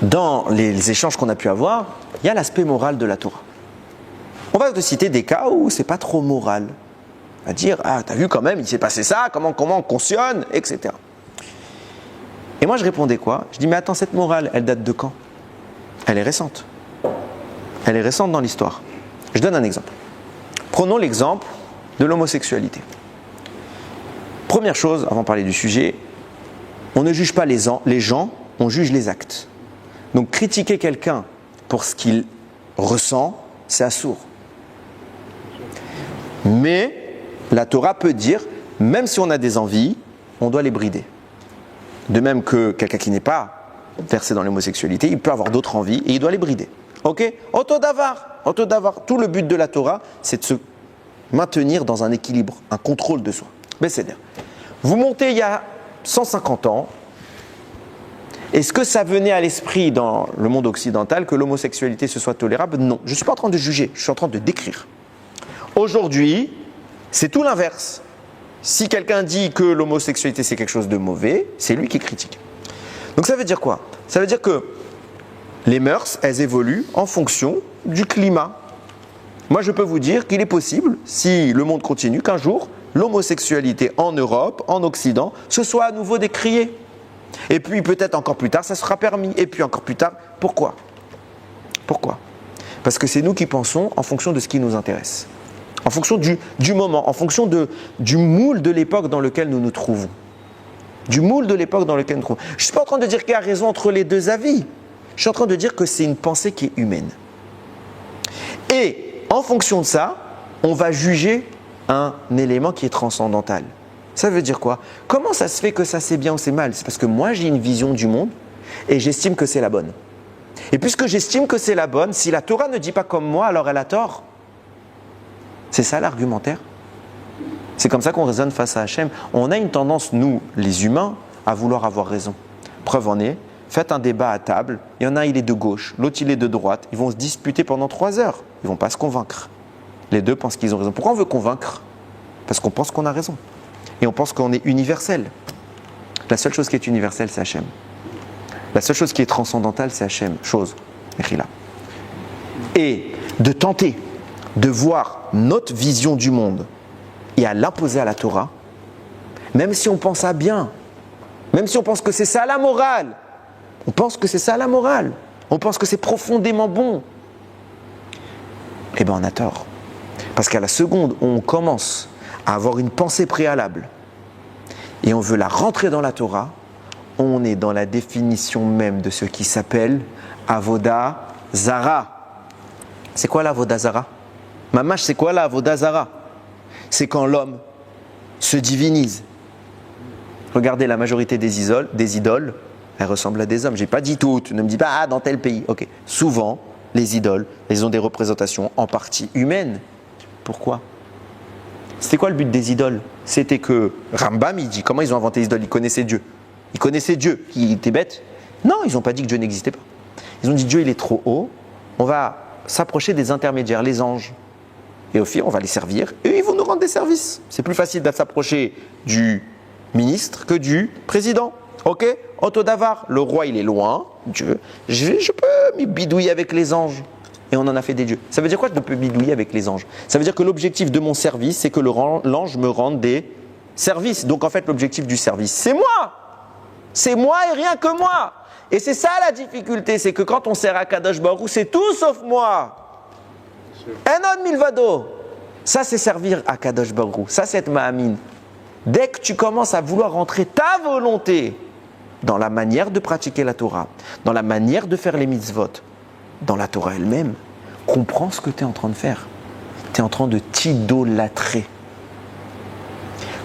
dans les échanges qu'on a pu avoir, il y a l'aspect moral de la Torah. On va te citer des cas où c'est pas trop moral. À dire, ah, t'as vu quand même, il s'est passé ça, comment on cautionne, etc. Et moi je répondais quoi? Je dis, mais attends, cette morale, elle date de quand? Elle est récente. Elle est récente dans l'histoire. Je donne un exemple. Prenons l'exemple de l'homosexualité. Première chose, avant de parler du sujet, on ne juge pas les gens, on juge les actes. Donc critiquer quelqu'un pour ce qu'il ressent, c'est assourd. Mais la Torah peut dire, même si on a des envies, on doit les brider. De même que quelqu'un qui n'est pas versé dans l'homosexualité, il peut avoir d'autres envies et il doit les brider. Ok? Autodavar. Tout le but de la Torah, c'est de se maintenir dans un équilibre, un contrôle de soi. Mais c'est-à-dire, vous montez il y a 150 ans, est-ce que ça venait à l'esprit dans le monde occidental que l'homosexualité se soit tolérable? Non. Je ne suis pas en train de juger, je suis en train de décrire. Aujourd'hui, c'est tout l'inverse. Si quelqu'un dit que l'homosexualité c'est quelque chose de mauvais, c'est lui qui critique. Donc ça veut dire quoi? Ça veut dire que les mœurs, elles évoluent en fonction du climat. Moi je peux vous dire qu'il est possible, si le monde continue, qu'un jour, l'homosexualité en Europe, en Occident, ce soit à nouveau décrié. Et puis peut-être encore plus tard, ça sera permis. Et puis encore plus tard, pourquoi? Parce que c'est nous qui pensons en fonction de ce qui nous intéresse. En fonction du moment, en fonction du moule de l'époque dans lequel nous nous trouvons. Je ne suis pas en train de dire qu'il y a raison entre les deux avis. Je suis en train de dire que c'est une pensée qui est humaine. Et en fonction de ça, on va juger un élément qui est transcendantal. Ça veut dire quoi? Comment ça se fait que ça c'est bien ou c'est mal? C'est parce que moi j'ai une vision du monde et j'estime que c'est la bonne. Et puisque j'estime que c'est la bonne, si la Torah ne dit pas comme moi, alors elle a tort. C'est ça l'argumentaire. C'est comme ça qu'on raisonne face à Hachem. On a une tendance, nous, les humains, à vouloir avoir raison. Preuve en est, faites un débat à table, il y en a un il est de gauche, l'autre il est de droite, ils vont se disputer pendant 3 heures, ils ne vont pas se convaincre. Les deux pensent qu'ils ont raison. Pourquoi on veut convaincre? Parce qu'on pense qu'on a raison. Et on pense qu'on est universel. La seule chose qui est universelle, c'est Hachem. La seule chose qui est transcendantale, c'est Hachem. Chose, Mechila. Et de tenter de voir notre vision du monde et à l'imposer à la Torah, même si on pense à bien, même si on pense que c'est ça la morale, on pense que c'est profondément bon, eh bien on a tort. Parce qu'à la seconde où on commence à avoir une pensée préalable et on veut la rentrer dans la Torah, on est dans la définition même de ce qui s'appelle Avoda Zara. C'est quoi l'Avoda Zara? Mamash, c'est quoi la Avoda Zara? C'est quand l'homme se divinise. Regardez la majorité des idoles, elles ressemblent à des hommes. J'ai pas dit toutes, ne me dis pas dans tel pays. Ok. Souvent, les idoles, elles ont des représentations en partie humaines. Pourquoi? C'était quoi le but des idoles? C'était que Rambam, il dit comment ils ont inventé les idoles? Ils connaissaient Dieu. Qui était bête? Non, ils n'ont pas dit que Dieu n'existait pas. Ils ont dit Dieu il est trop haut, on va s'approcher des intermédiaires, les anges. Et au fil, on va les servir et ils vont nous rendre des services. C'est plus facile de s'approcher du ministre que du président. Ok? Autodavar, le roi il est loin, Dieu. Je peux me bidouiller avec les anges. Et on en a fait des dieux. Ça veut dire quoi je peux bidouiller avec les anges? Ça veut dire que l'objectif de mon service, c'est que l'ange me rende des services. Donc en fait, l'objectif du service, c'est moi. C'est moi et rien que moi. Et c'est ça la difficulté, c'est que quand on sert à Kadosh Baruch Hu, c'est tout sauf moi. Enon milvado. Ça, c'est servir à Kadosh Baruch Hu. Ça, c'est être ma'amin. Dès que tu commences à vouloir rentrer ta volonté dans la manière de pratiquer la Torah, dans la manière de faire les mitzvot, dans la Torah elle-même, comprends ce que tu es en train de faire. Tu es en train de t'idolâtrer.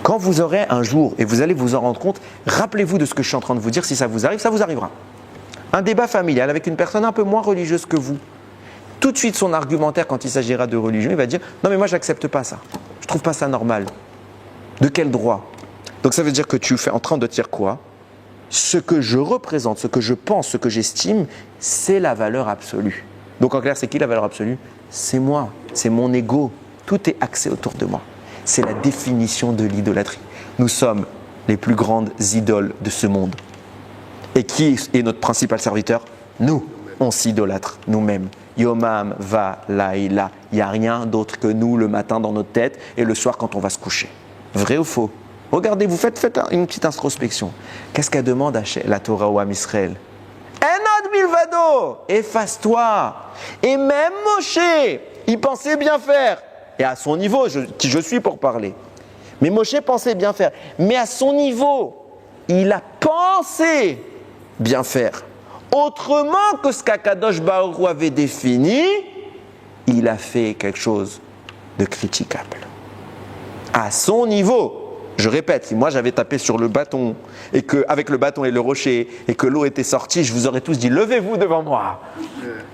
Quand vous aurez un jour, et vous allez vous en rendre compte, rappelez-vous de ce que je suis en train de vous dire, si ça vous arrive, ça vous arrivera. Un débat familial avec une personne un peu moins religieuse que vous. Tout de suite, son argumentaire, quand il s'agira de religion, il va dire « Non mais moi, je n'accepte pas ça. Je ne trouve pas ça normal. » De quel droit? Donc ça veut dire que tu es en train de dire quoi? Ce que je représente, ce que je pense, ce que j'estime, c'est la valeur absolue. Donc en clair, c'est qui la valeur absolue? C'est moi, c'est mon ego. Tout est axé autour de moi. C'est la définition de l'idolâtrie. Nous sommes les plus grandes idoles de ce monde. Et qui est notre principal serviteur? Nous, on s'idolâtre nous-mêmes. Yomam va laïla. Il n'y a rien d'autre que nous le matin dans notre tête et le soir quand on va se coucher. Vrai ou faux? Regardez, vous faites une petite introspection. Qu'est-ce qu'elle demande à la Torah ou à Israël? Enod milvado, efface-toi. Et même Moshe, il pensait bien faire. Et à son niveau, qui je suis pour parler. Mais Moshe pensait bien faire. Mais à son niveau, il a pensé bien faire. Autrement que ce qu'Akadosh Baruch Hu avait défini, il a fait quelque chose de critiquable. À son niveau. Je répète, si moi j'avais tapé sur le bâton, et qu'avec le bâton et le rocher, et que l'eau était sortie, je vous aurais tous dit, levez-vous devant moi.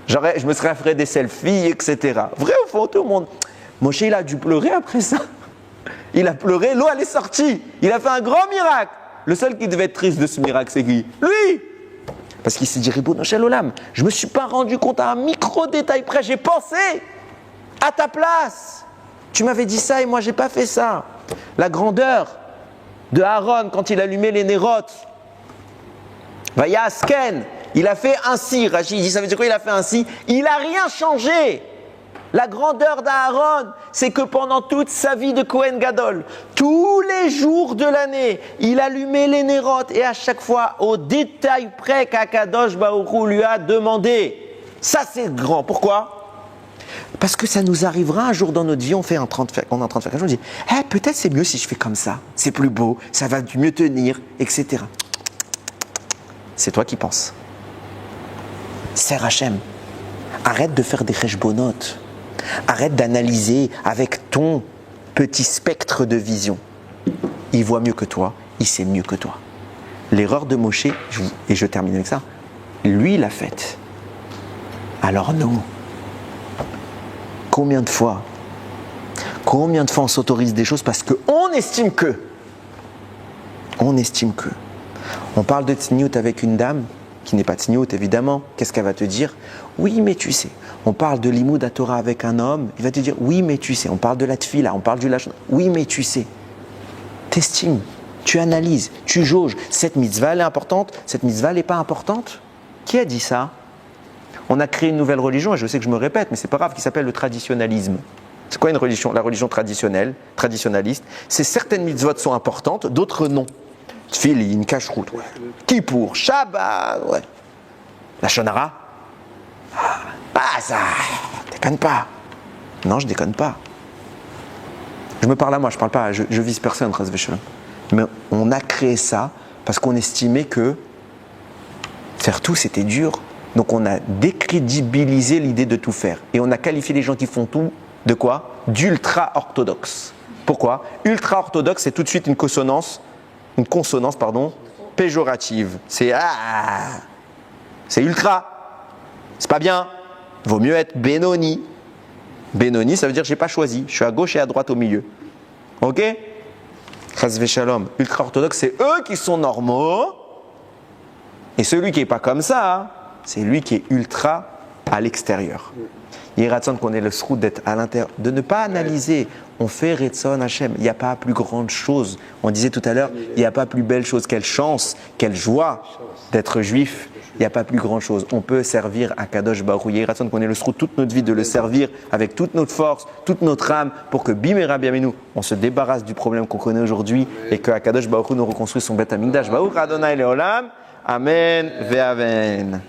Je me serais fait des selfies, etc. Vrai ou faux, tout le monde? Moshe, il a dû pleurer après ça. Il a pleuré, l'eau elle est sortie. Il a fait un grand miracle. Le seul qui devait être triste de ce miracle, c'est qui? Lui. Parce qu'il s'est dit, Ribono Shel Olam, je ne me suis pas rendu compte à un micro-détail près, j'ai pensé à ta place. Tu m'avais dit ça et moi, je n'ai pas fait ça. La grandeur de Aaron quand il allumait les nérotes. Vayasken, il a fait ainsi. Rachid dit, ça veut dire quoi? Il a fait ainsi. Il n'a rien changé. La grandeur d'Aaron, c'est que pendant toute sa vie de Kohen Gadol, tous les jours de l'année, il allumait les nérotes et à chaque fois, au détail près qu'Akadosh Baruch Hu lui a demandé. Ça, c'est grand. Pourquoi? Parce que ça nous arrivera un jour dans notre vie, on est en train de faire quelque chose, on dit peut-être c'est mieux si je fais comme ça, c'est plus beau, ça va mieux tenir, etc. C'est toi qui penses. Sers Hachem. Arrête de faire des cheshbonot. Arrête d'analyser avec ton petit spectre de vision. Il voit mieux que toi, il sait mieux que toi. L'erreur de Moshe, et je termine avec ça, lui il l'a faite. Alors nous, combien de fois on s'autorise des choses parce qu'on estime que. On parle de tsniout avec une dame qui n'est pas tsniout évidemment. Qu'est-ce qu'elle va te dire? Oui, mais tu sais. On parle de l'imoud à Torah avec un homme, il va te dire oui, mais tu sais. On parle de la tfila, on parle du lachon. Oui, mais tu sais. T'estimes, tu analyses, tu jauges. Cette mitzvah elle est importante, cette mitzvah elle n'est pas importante. Qui a dit ça? On a créé une nouvelle religion, et je sais que je me répète, mais c'est pas grave, qui s'appelle le traditionnalisme. C'est quoi une religion? La religion traditionnelle, traditionnaliste, c'est certaines mitzvot sont importantes, d'autres non. Tfilin, kashrut, ouais. Kippour, Shabbat, ouais. La shonara? Ça, déconne pas. Non, je déconne pas. Je me parle à moi, je parle pas, je vise personne, Razveshel. Mais on a créé ça parce qu'on estimait que faire tout, c'était dur. Donc on a décrédibilisé l'idée de tout faire. Et on a qualifié les gens qui font tout de quoi? D'ultra-orthodoxe. Pourquoi? Ultra-orthodoxe, c'est tout de suite une consonance, péjorative. C'est ultra. C'est pas bien. Vaut mieux être Benoni. Benoni, ça veut dire j'ai pas choisi. Je suis à gauche et à droite au milieu. Ok? Chazvé Shalom. Ultra-orthodoxe, c'est eux qui sont normaux. Et celui qui n'est pas comme ça, c'est lui qui est ultra à l'extérieur. Il y a Ratson qu'on ait le sroud d'être à l'intérieur, de ne pas analyser. On fait Retson Hachem. Il n'y a pas plus grande chose. On disait tout à l'heure, il n'y a pas plus belle chose. Quelle chance, quelle joie d'être juif. Il n'y a pas plus grande chose. On peut servir à Kadosh Baruch Hu. Il y a Ratson qu'on ait le sroud toute notre vie de le servir avec toute notre force, toute notre âme, pour que Bimera Biamenu, on se débarrasse du problème qu'on connaît aujourd'hui et que Kadosh Baruch Hu nous reconstruise son Beth Amikdash. Baruch Adonai Leolam. Amen ve amen.